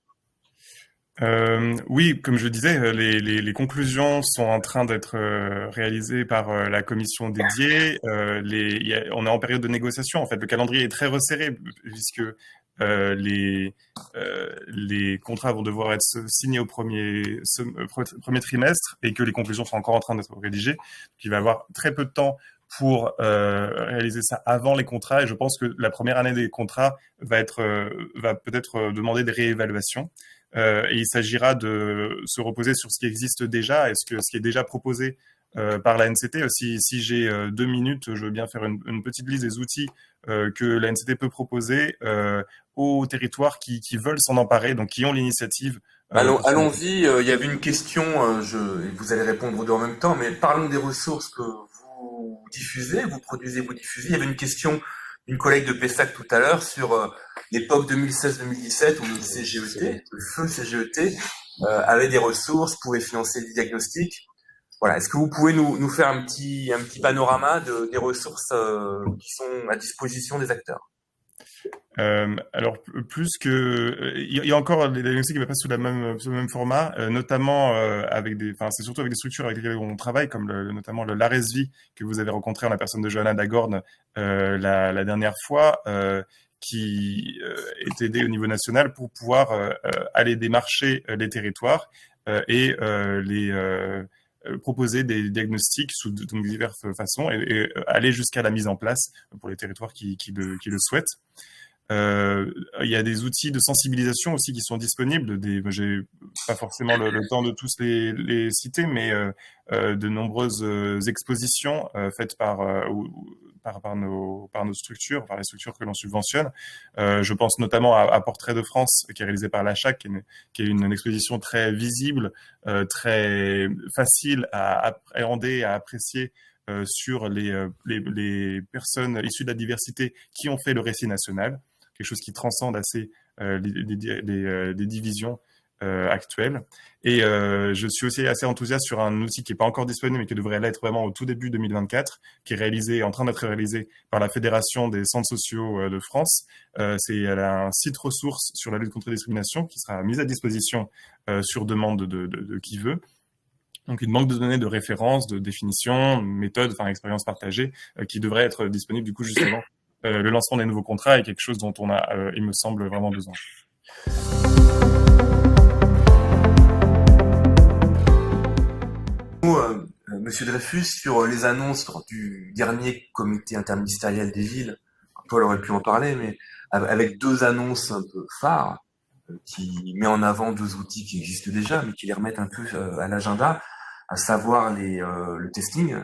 Oui, comme je disais, les conclusions sont en train d'être réalisées par la commission dédiée. On est en période de négociation. En fait, le calendrier est très resserré puisque les contrats vont devoir être signés au premier trimestre et que les conclusions sont encore en train d'être rédigées. Donc, il va y avoir très peu de temps pour réaliser ça avant les contrats. Et je pense que la première année des contrats va peut-être demander des réévaluations. Et il s'agira de se reposer sur ce qui existe déjà et ce qui est déjà proposé par la NCT. Si j'ai 2 minutes, je veux bien faire une petite liste des outils que la NCT peut proposer aux territoires qui veulent s'en emparer, donc qui ont l'initiative. Allons-y. Il y avait une question, et vous allez répondre vous deux en même temps, mais parlons des ressources que vous diffusez, vous produisez, vous diffusez. Il y avait une question d'une collègue de Pessac tout à l'heure sur l'époque 2016-2017 où le CGET, le feu CGET, avait des ressources, pouvait financer des diagnostics. Voilà. Est-ce que vous pouvez nous faire un petit panorama des ressources qui sont à disposition des acteurs? Alors plus que il y a encore des diagnostics qui ne passent sous le même format, notamment c'est surtout avec des structures avec lesquelles on travaille, comme notamment le l'ARESVI que vous avez rencontré en la personne de Johanna Dagorn la dernière fois, qui est aidée au niveau national pour pouvoir aller démarcher les territoires et proposer des diagnostics sous donc diverses façons et aller jusqu'à la mise en place pour les territoires qui le souhaitent. Il y a des outils de sensibilisation aussi qui sont disponibles. J'ai pas forcément le temps de tous les citer, mais de nombreuses expositions faites par nos structures, par les structures que l'on subventionne. Je pense notamment à Portrait de France, qui est réalisé par la Chac, qui est une exposition très visible, très facile à appréhender, à apprécier sur les personnes issues de la diversité qui ont fait le récit national. Quelque chose qui transcende assez les divisions actuelles. Et je suis aussi assez enthousiaste sur un outil qui n'est pas encore disponible, mais qui devrait l'être vraiment au tout début 2024, qui est en train d'être réalisé par la Fédération des centres sociaux de France. C'est un site ressource sur la lutte contre la discrimination qui sera mis à disposition sur demande de qui veut. Donc une banque de données de référence, de définition, méthode, expérience partagée, qui devrait être disponible du coup justement. Le lancement des nouveaux contrats est quelque chose dont on a, il me semble, vraiment besoin. Monsieur Dreyfus, sur les annonces du dernier comité interministériel des villes, Paul aurait pu en parler, mais avec 2 annonces un peu phares, qui met en avant 2 outils qui existent déjà, mais qui les remettent un peu à l'agenda, à savoir le testing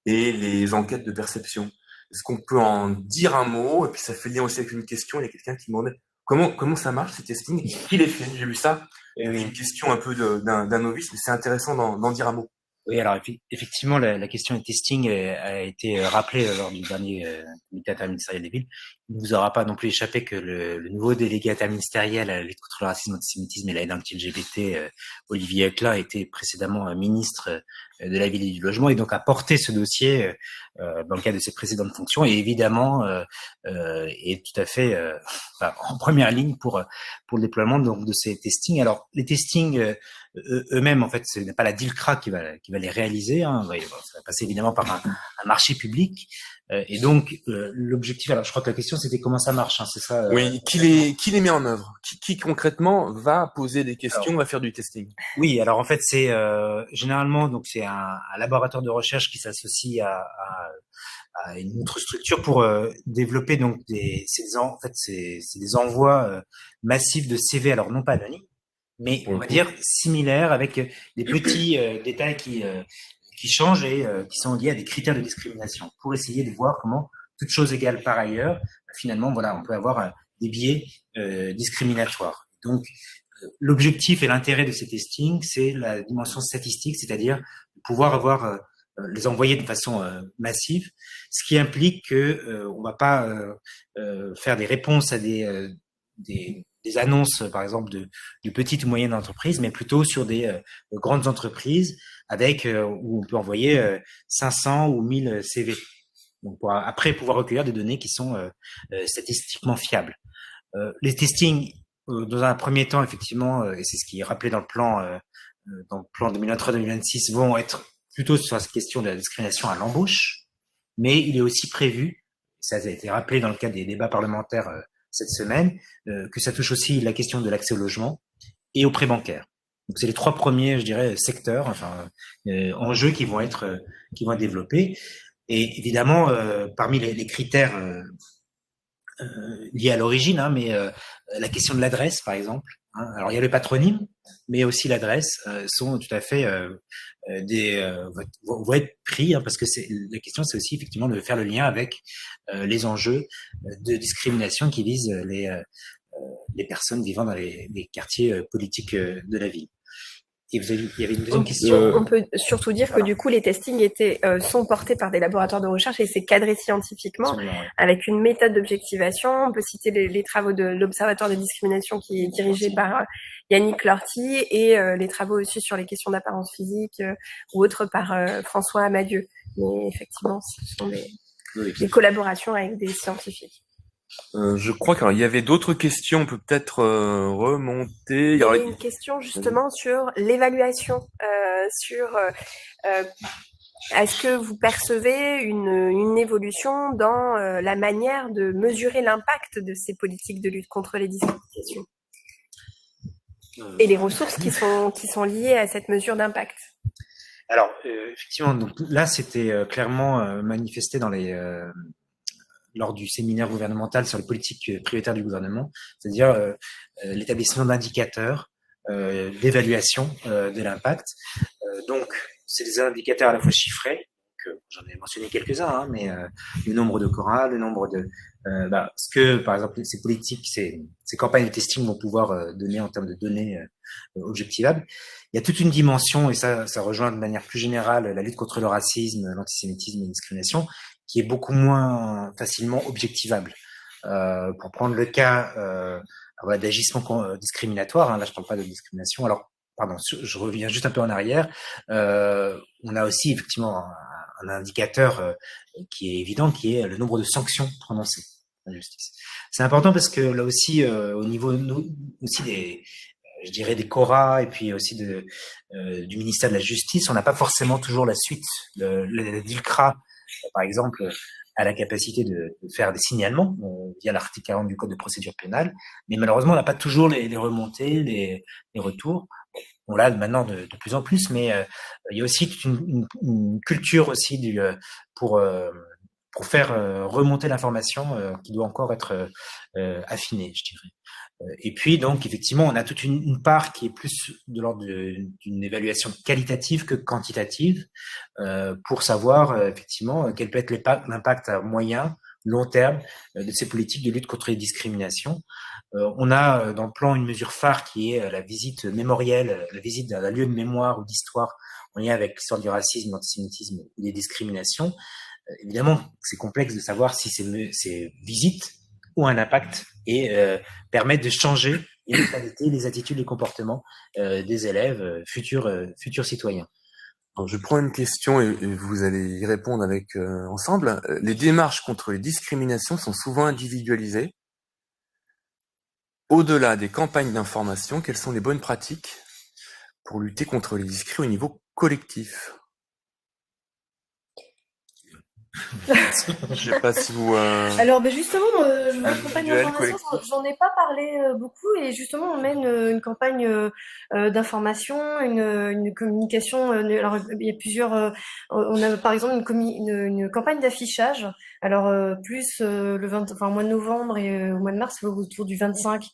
et les enquêtes de perception. Est-ce qu'on peut en dire un mot? Et puis ça fait lien aussi avec une question. Il y a quelqu'un qui demandait comment ça marche ces testings? Qui les fait? J'ai lu ça. Une question un peu d'un novice, mais c'est intéressant d'en dire un mot. Oui, alors effectivement, la question du testing a été rappelée lors du dernier comité interministériel des villes. Il ne vous aura pas non plus échappé que le nouveau délégué interministériel à la lutte contre le racisme, l'antisémitisme et la haine anti-LGBT, Olivier Eklund, était précédemment ministre de la ville et du logement et donc a porté ce dossier dans le cadre de ses précédentes fonctions et évidemment est tout à fait en première ligne pour le déploiement donc de ces testings. Alors les testings eux-mêmes, en fait, ce n'est pas la DILCRA qui va les réaliser. Ça va passer évidemment par un marché public. Et donc, l'objectif, alors je crois que la question c'était comment ça marche, c'est ça? Oui, qui les met en œuvre? Qui concrètement va poser des questions, va faire du testing? Oui, alors en fait, c'est généralement, donc c'est un laboratoire de recherche qui s'associe à une autre structure pour développer donc c'est des envois massifs de CV, alors non pas anonymes, mais on va dire similaires avec des petits détails qui changent et qui sont liés à des critères de discrimination pour essayer de voir comment, toutes choses égales par ailleurs, finalement, voilà, on peut avoir des biais discriminatoires. Donc, l'objectif et l'intérêt de ces testings, c'est la dimension statistique, c'est-à-dire pouvoir avoir les envoyer de façon massive, ce qui implique que on va pas faire des réponses à des annonces, par exemple, de petites ou moyennes entreprises, mais plutôt sur des grandes entreprises avec où on peut envoyer 500 ou 1000 CV. Donc, pour après pouvoir recueillir des données qui sont statistiquement fiables. Les testings, dans un premier temps, effectivement, et c'est ce qui est rappelé dans le plan 2023-2026, vont être plutôt sur cette question de la discrimination à l'embauche, mais il est aussi prévu, ça a été rappelé dans le cadre des débats parlementaires cette semaine, que ça touche aussi la question de l'accès au logement et au prêt bancaire. Donc c'est les 3 premiers, je dirais, secteurs, enjeux qui vont être développés. Et évidemment, parmi les critères liés à l'origine, hein, mais la question de l'adresse, par exemple. Hein, alors il y a le patronyme, mais aussi l'adresse sont tout à fait vont être pris, hein, parce que la question, c'est aussi effectivement de faire le lien avec les enjeux de discrimination qui visent les personnes vivant dans les quartiers politiques de la ville. Et il y avait une deuxième question. On peut surtout dire que du coup, les testings sont portés par des laboratoires de recherche et c'est cadré scientifiquement avec une méthode d'objectivation. On peut citer les travaux de l'Observatoire des discriminations qui est dirigé par Yannick Lorty et les travaux aussi sur les questions d'apparence physique ou autres par François Amadieu. Mais effectivement, ce sont des collaborations avec des scientifiques. Je crois qu'il y avait d'autres questions, on peut peut-être remonter. Il y avait une question justement sur l'évaluation, est-ce que vous percevez une évolution dans la manière de mesurer l'impact de ces politiques de lutte contre les discriminations et les ressources qui sont liées à cette mesure d'impact? Alors, effectivement, donc là, c'était clairement manifesté lors du séminaire gouvernemental sur les politiques prioritaires du gouvernement, c'est-à-dire l'établissement d'indicateurs d'évaluation de l'impact. Donc, c'est des indicateurs à la fois chiffrés, j'en ai mentionné quelques-uns, hein, mais le nombre de quorats, le nombre de... ce que, par exemple, ces politiques, ces campagnes de testing vont pouvoir donner en termes de données objectivables. Il y a toute une dimension, et ça rejoint de manière plus générale la lutte contre le racisme, l'antisémitisme et la discrimination, qui est beaucoup moins facilement objectivable. Pour prendre le cas d'agissement discriminatoire, hein, là je parle pas de discrimination, alors pardon, je reviens juste un peu en arrière, on a aussi effectivement un indicateur qui est évident, qui est le nombre de sanctions prononcées en justice. C'est important parce que là aussi, au niveau aussi des quoras et puis aussi du ministère de la Justice, on n'a pas forcément toujours la suite. Le DILCRA, par exemple, a la capacité de faire des signalements via l'article 40 du Code de procédure pénale, mais malheureusement, on n'a pas toujours les remontées, les retours. On l'a maintenant de plus en plus, mais il y a aussi une culture aussi pour faire remonter l'information qui doit encore être affinée, je dirais. Et puis donc effectivement, on a toute une part qui est plus de l'ordre d'une évaluation qualitative que quantitative pour savoir effectivement quel peut être l'impact à moyen, long terme de ces politiques de lutte contre les discriminations. On a dans le plan une mesure phare qui est la visite mémorielle, la visite d'un lieu de mémoire ou d'histoire en lien avec l'histoire du racisme, l'antisémitisme ou des discriminations. Évidemment, c'est complexe de savoir si ces visites ont un impact et permettent de changer les mentalités, les attitudes, les comportements des élèves, futurs citoyens. Alors, je prends une question et vous allez y répondre avec ensemble. Les démarches contre les discriminations sont souvent individualisées. Au-delà des campagnes d'information, quelles sont les bonnes pratiques pour lutter contre les discriminations au niveau collectif? Je sais pas si vous... Alors, justement, je campagne d'information, j'en ai pas parlé beaucoup, et justement, on mène une campagne d'information, une communication. Alors, il y a plusieurs. On a par exemple une campagne d'affichage. Alors, plus au mois de novembre et au mois de mars, autour du 25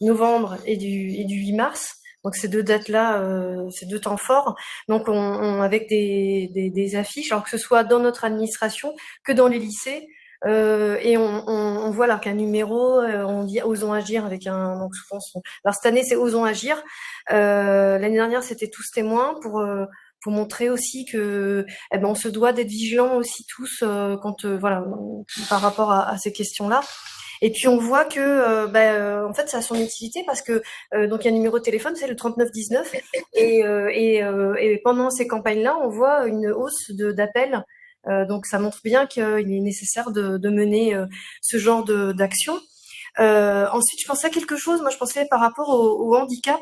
novembre et du 8 mars. Donc ces deux dates-là, ces deux temps forts, donc avec des affiches, alors que ce soit dans notre administration que dans les lycées, et on voit alors qu'un numéro, on dit Osons agir avec donc je pense. Alors cette année c'est Osons agir. L'année dernière c'était Tous témoins pour montrer aussi que on se doit d'être vigilants aussi tous quand par rapport à ces questions-là. Et puis on voit que en fait ça a son utilité parce que donc il y a un numéro de téléphone, c'est le 3919, et pendant ces campagnes-là, on voit une hausse d'appels. Donc ça montre bien qu'il est nécessaire de mener ce genre d'action. Ensuite, je pensais à quelque chose. Moi, je pensais par rapport au handicap,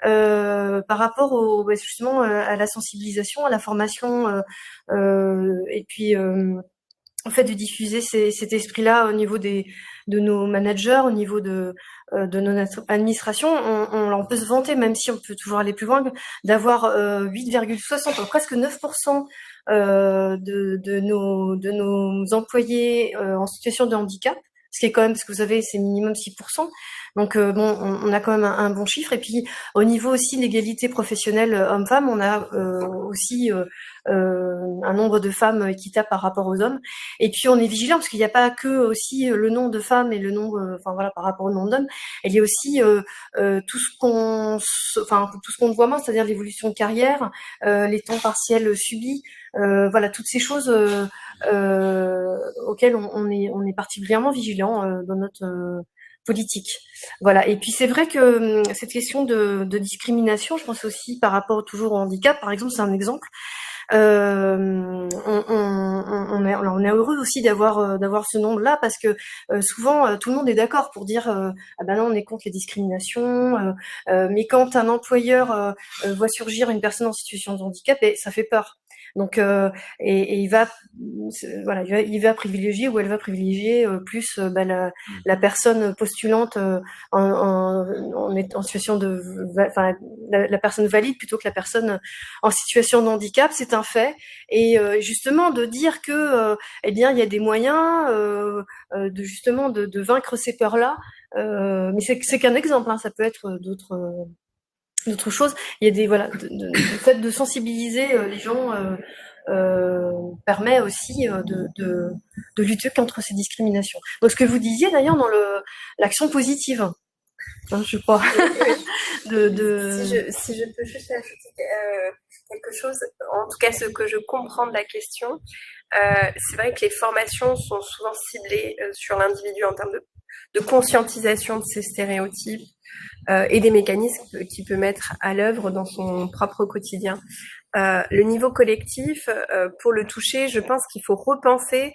par rapport justement à la sensibilisation, à la formation, et puis en fait de diffuser cet esprit-là au niveau de nos managers, au niveau de notre administration. On peut se vanter, même si on peut toujours aller plus loin, d'avoir 8,60, presque 9% de nos employés en situation de handicap, ce qui est quand même, parce que vous savez, c'est minimum 6%. Donc bon, on a quand même un bon chiffre. Et puis au niveau aussi de l'égalité professionnelle hommes-femmes, on a aussi un nombre de femmes équitable par rapport aux hommes. Et puis on est vigilant parce qu'il n'y a pas que aussi le nombre de femmes et le nombre, enfin voilà, par rapport au nombre d'hommes. Il y a aussi tout ce qu'on voit moins, c'est-à-dire l'évolution de carrière, les temps partiels subis, voilà, toutes ces choses auxquelles on est particulièrement vigilant dans notre politique. Voilà. Et puis c'est vrai que cette question de discrimination, je pense aussi par rapport toujours au handicap, par exemple, c'est un exemple. On est heureux aussi d'avoir ce nombre-là parce que souvent tout le monde est d'accord pour dire ah ben non, on est contre les discriminations, mais quand un employeur voit surgir une personne en situation de handicap, ça fait peur. Donc et il va privilégier ou elle va privilégier plus la personne postulante en situation de la personne valide plutôt que la personne en situation de handicap. C'est un fait. Et justement de dire que eh bien il y a des moyens de justement de vaincre ces peurs là, mais c'est qu'un exemple, hein, ça peut être d'autres choses. Il y a le fait de sensibiliser les gens permet aussi de lutter contre ces discriminations. Donc ce que vous disiez d'ailleurs dans l'action positive, hein, je crois. Si je peux juste ajouter quelque chose, en tout cas ce que je comprends de la question, c'est vrai que les formations sont souvent ciblées sur l'individu en termes de conscientisation de ces stéréotypes et des mécanismes qu'il peut mettre à l'œuvre dans son propre quotidien. Le niveau collectif, pour le toucher, je pense qu'il faut repenser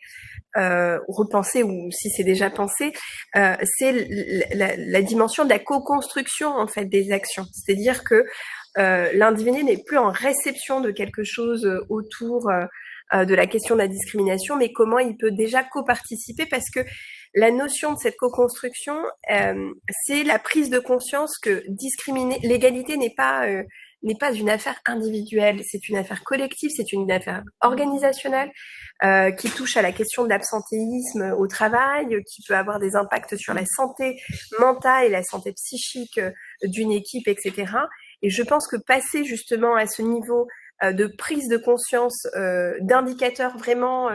ou si c'est déjà pensé, c'est la dimension de la co-construction en fait des actions. C'est-à-dire que l'individu n'est plus en réception de quelque chose autour de la question de la discrimination, mais comment il peut déjà co-participer, parce que la notion de cette co-construction, c'est la prise de conscience que l'égalité n'est pas une affaire individuelle, c'est une affaire collective, c'est une affaire organisationnelle qui touche à la question de l'absentéisme au travail, qui peut avoir des impacts sur la santé mentale et la santé psychique d'une équipe, etc. Et je pense que passer justement à ce niveau de prise de conscience d'indicateurs vraiment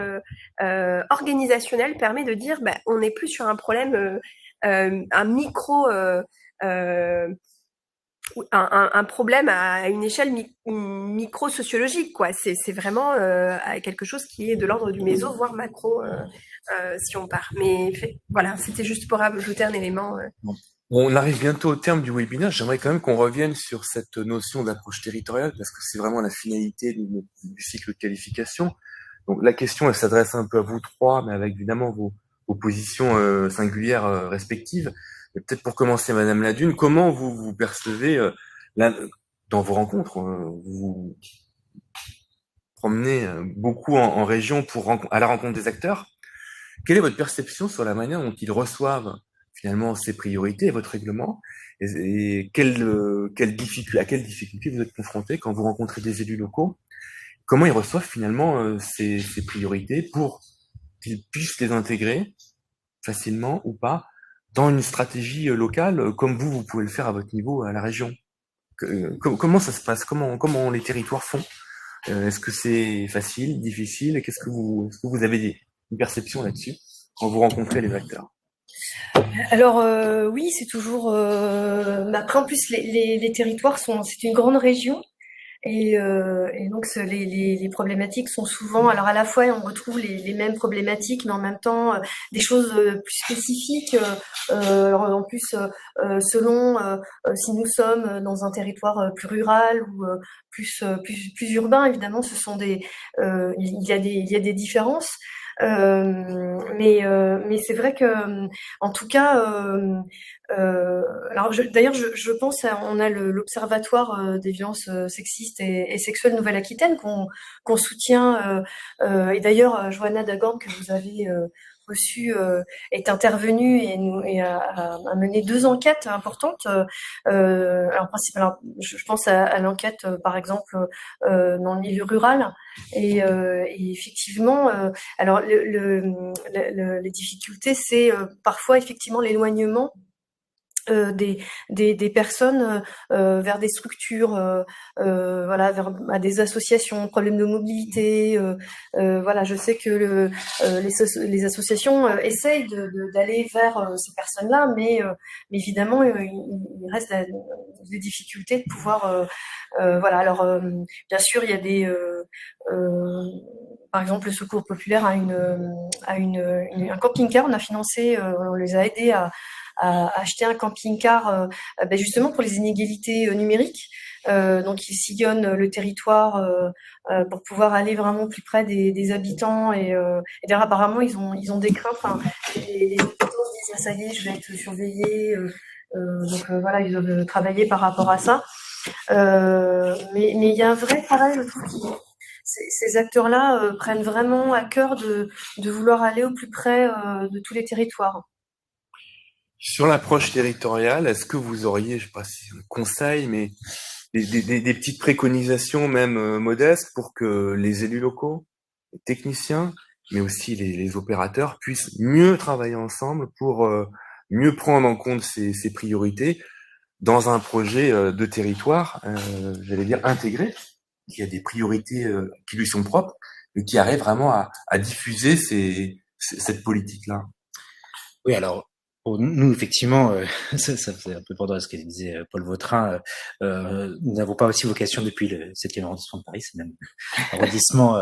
organisationnels permet de dire on n'est plus sur un problème, un micro... un problème à une échelle micro-sociologique, quoi. C'est vraiment quelque chose qui est de l'ordre du méso, voire macro, si on part. Mais voilà, c'était juste pour ajouter un élément. On arrive bientôt au terme du webinaire. J'aimerais quand même qu'on revienne sur cette notion d'approche territoriale parce que c'est vraiment la finalité du cycle de qualification. Donc la question, elle s'adresse un peu à vous trois, mais avec évidemment vos positions singulières respectives. Et peut-être pour commencer, Madame Ladune, comment vous percevez dans vos rencontres, vous promenez beaucoup en région à la rencontre des acteurs. Quelle est votre perception sur la manière dont ils reçoivent finalement ces priorités et votre règlement, et à quelles difficultés vous êtes confrontés quand vous rencontrez des élus locaux? Comment ils reçoivent finalement ces priorités pour qu'ils puissent les intégrer facilement ou pas dans une stratégie locale, comme vous pouvez le faire à votre niveau à la région? Comment ça se passe? Comment les territoires font? Est-ce que c'est facile, difficile? Est-ce que vous avez une perception là-dessus quand vous rencontrez les acteurs? Alors oui, c'est toujours. Après, en plus, les territoires c'est une grande région. Et donc les problématiques sont souvent, alors à la fois on retrouve les mêmes problématiques, mais en même temps des choses plus spécifiques. Alors en plus selon si nous sommes dans un territoire plus rural ou plus urbain, évidemment, ce sont il y a des différences. Mais c'est vrai que en tout cas alors d'ailleurs je pense on a l'observatoire des violences sexistes et sexuelles Nouvelle-Aquitaine qu'on soutient et d'ailleurs Johanna Dagorn que vous est intervenu et a mené 2 enquêtes importantes. Alors je pense à l'enquête par exemple dans le milieu rural et effectivement alors les difficultés c'est parfois effectivement l'éloignement des personnes vers des structures, voilà, à des associations, problèmes de mobilité. Voilà, je sais que les associations essayent d'aller vers ces personnes-là, mais évidemment, il reste des difficultés de pouvoir. Voilà, alors bien sûr, il y a des par exemple, le Secours populaire a un camping-car. On a financé, on les a aidés à acheter un camping-car justement pour les inégalités numériques. Donc ils sillonnent le territoire pour pouvoir aller vraiment plus près des habitants et d'ailleurs apparemment ils ont des craintes. Enfin, les habitants se disent ça y est, je vais être surveillé. Donc voilà, ils doivent travailler par rapport à ça. Mais il y a un vrai travail, je trouve, ces acteurs-là prennent vraiment à cœur de vouloir aller au plus près de tous les territoires. Sur l'approche territoriale, est-ce que vous auriez, je sais pas si c'est un conseil, mais des petites préconisations même modestes pour que les élus locaux, les techniciens, mais aussi les opérateurs puissent mieux travailler ensemble pour mieux prendre en compte ces priorités dans un projet de territoire, j'allais dire intégré, qui a des priorités qui lui sont propres, mais qui arrive vraiment à diffuser cette politique-là. Oui, alors pour nous, effectivement, ça fait un peu pendant ce que disait Paul Vautrin. Nous n'avons pas aussi vocation depuis le 7e arrondissement de Paris, c'est même arrondissement,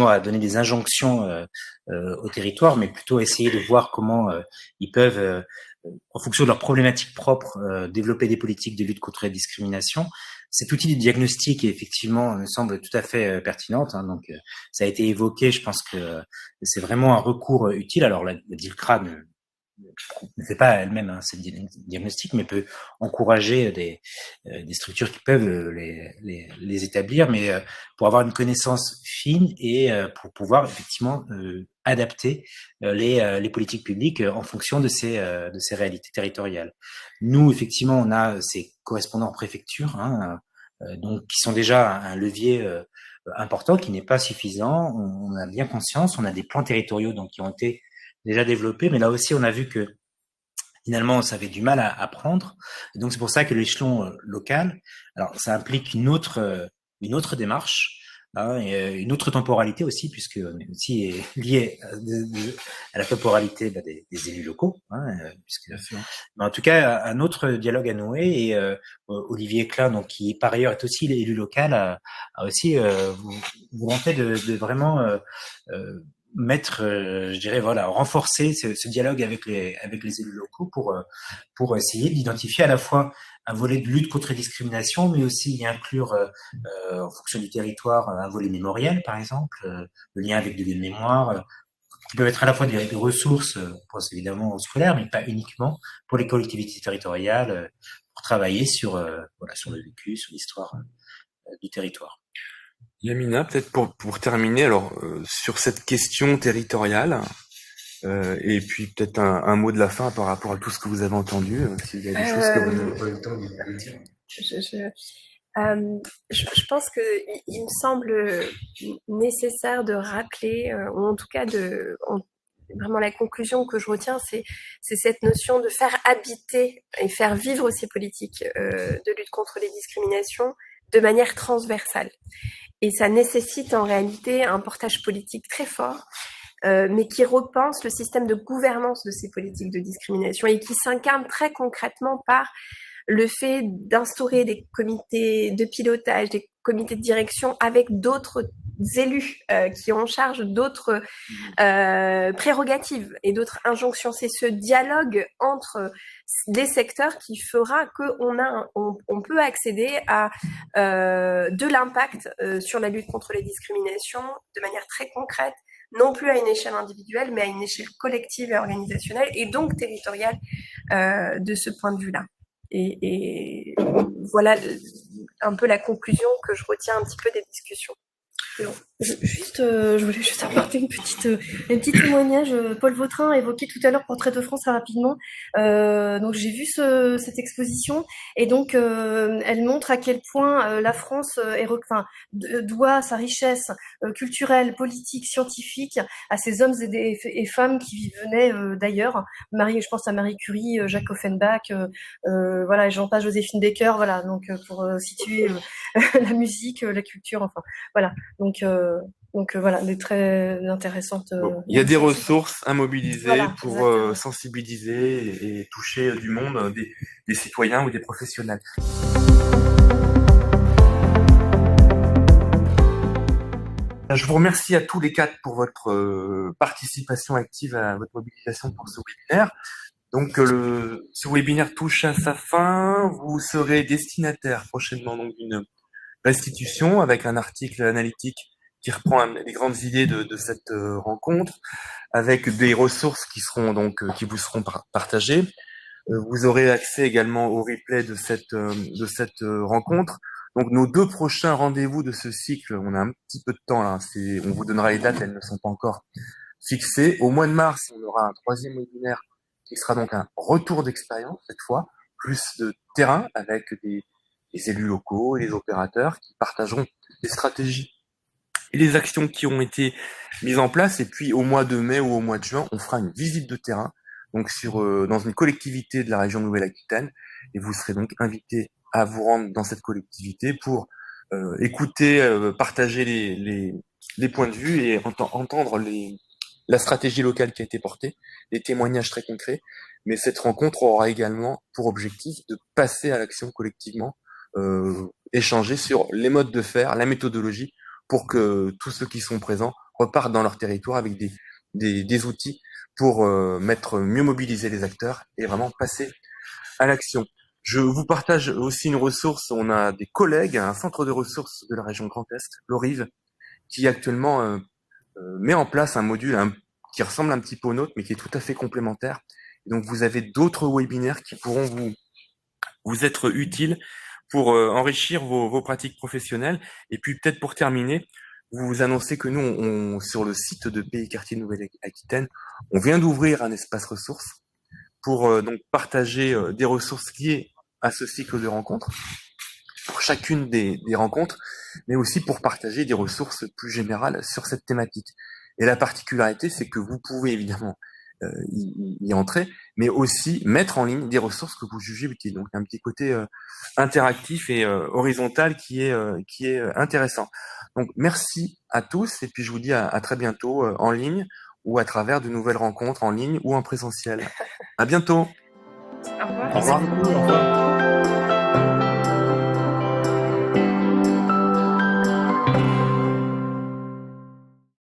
à donner des injonctions au territoire, mais plutôt essayer de voir comment ils peuvent, en fonction de leurs problématiques propres, développer des politiques de lutte contre la discrimination. Cet outil de diagnostic, effectivement, me semble tout à fait pertinente. Hein, donc, ça a été évoqué. Je pense que c'est vraiment un recours utile. Alors, la DILCRA ne fait pas elle-même ce diagnostic, mais peut encourager des structures qui peuvent les établir, mais pour avoir une connaissance fine et pour pouvoir effectivement adapter les politiques publiques en fonction de ces réalités territoriales. Nous, effectivement, on a ces correspondants en préfecture, hein, donc qui sont déjà un levier important, qui n'est pas suffisant. On a bien conscience, on a des plans territoriaux donc qui ont été déjà développé, mais là aussi on a vu que finalement ça avait du mal à prendre. Et donc c'est pour ça que l'échelon local, alors ça implique une autre démarche, hein, et une autre temporalité aussi, puisque on est aussi lié à la temporalité des élus locaux, hein, mais en tout cas un autre dialogue à nouer. Et Olivier Klein, donc qui par ailleurs est aussi l'élu local, a aussi volonté de vraiment mettre, je dirais, voilà, renforcer ce dialogue avec les élus locaux pour essayer d'identifier à la fois un volet de lutte contre les discriminations, mais aussi y inclure, en fonction du territoire, un volet mémoriel, par exemple, le lien avec des lieux de mémoire, qui peuvent être à la fois des ressources, pense évidemment aux scolaires, mais pas uniquement, pour les collectivités territoriales, pour travailler sur le vécu, sur l'histoire du territoire. Yamina, peut-être pour terminer, alors sur cette question territoriale, et puis peut-être un mot de la fin par rapport à tout ce que vous avez entendu, s'il y a des choses que vous n'avez pas eu le temps de dire. Je pense que il me semble nécessaire de rappeler, ou en tout cas vraiment la conclusion que je retiens, c'est cette notion de faire habiter et faire vivre ces politiques de lutte contre les discriminations de manière transversale. Et ça nécessite en réalité un portage politique très fort, mais qui repense le système de gouvernance de ces politiques de discrimination et qui s'incarne très concrètement par le fait d'instaurer des comités de pilotage, des comités de direction avec d'autres élus qui ont en charge d'autres prérogatives et d'autres injonctions. C'est ce dialogue entre les secteurs qui fera qu'on peut accéder à de l'impact sur la lutte contre les discriminations de manière très concrète, non plus à une échelle individuelle, mais à une échelle collective et organisationnelle, et donc territoriale de ce point de vue-là. Et voilà un peu la conclusion que je retiens un petit peu des discussions. Je voulais juste apporter un petit témoignage. Paul Vautrin a évoqué tout à l'heure Portrait de France très rapidement. Donc j'ai vu cette exposition et donc elle montre à quel point la France doit sa richesse culturelle, politique, scientifique à ces hommes et femmes qui venaient d'ailleurs. Je pense à Marie Curie, Jacques Offenbach, voilà, j'en passe, Joséphine Baker, voilà. Donc pour situer la musique, la culture, enfin voilà. Donc voilà, des très intéressantes. Il y a des ressources à mobiliser Voilà, pour exactement. sensibiliser et toucher du monde, des citoyens ou des professionnels. Je vous remercie à tous les quatre pour votre participation active à votre mobilisation pour ce webinaire. Donc ce webinaire touche à sa fin. Vous serez destinataire prochainement donc d'une restitution avec un article analytique qui reprend les grandes idées de cette rencontre, avec des ressources qui seront donc qui vous seront partagées. Vous aurez accès également au replay de cette rencontre. Donc nos 2 prochains rendez-vous de ce cycle, on a un petit peu de temps là, on vous donnera les dates, elles ne sont pas encore fixées. Au mois de mars, on aura un 3e webinaire qui sera donc un retour d'expérience cette fois, plus de terrain avec des élus locaux et les opérateurs qui partageront les stratégies et les actions qui ont été mises en place. Et puis au mois de mai ou au mois de juin, on fera une visite de terrain donc dans une collectivité de la région Nouvelle-Aquitaine, et vous serez donc invité à vous rendre dans cette collectivité pour écouter, partager les points de vue et entendre la stratégie locale qui a été portée, des témoignages très concrets. Mais cette rencontre aura également pour objectif de passer à l'action collectivement, échanger sur les modes de faire, la méthodologie, pour que tous ceux qui sont présents repartent dans leur territoire avec des outils pour mieux mobiliser les acteurs et vraiment passer à l'action. Je vous partage aussi une ressource. On a des collègues, un centre de ressources de la région Grand Est, l'ORIV, qui actuellement met en place un module qui ressemble un petit peu au nôtre, mais qui est tout à fait complémentaire. Et donc vous avez d'autres webinaires qui pourront vous être utiles pour enrichir vos pratiques professionnelles. Et puis peut-être pour terminer, vous annoncez que nous, sur le site de Pays Quartier Nouvelle-Aquitaine, on vient d'ouvrir un espace ressources pour donc partager des ressources liées à ce cycle de rencontres, pour chacune des rencontres, mais aussi pour partager des ressources plus générales sur cette thématique. Et la particularité, c'est que vous pouvez évidemment y entrer, mais aussi mettre en ligne des ressources que vous jugez utiles. Donc un petit côté interactif et horizontal qui est intéressant. Donc merci à tous, et puis je vous dis à très bientôt en ligne ou à travers de nouvelles rencontres en ligne ou en présentiel. À bientôt. Au revoir. Merci beaucoup. Au revoir.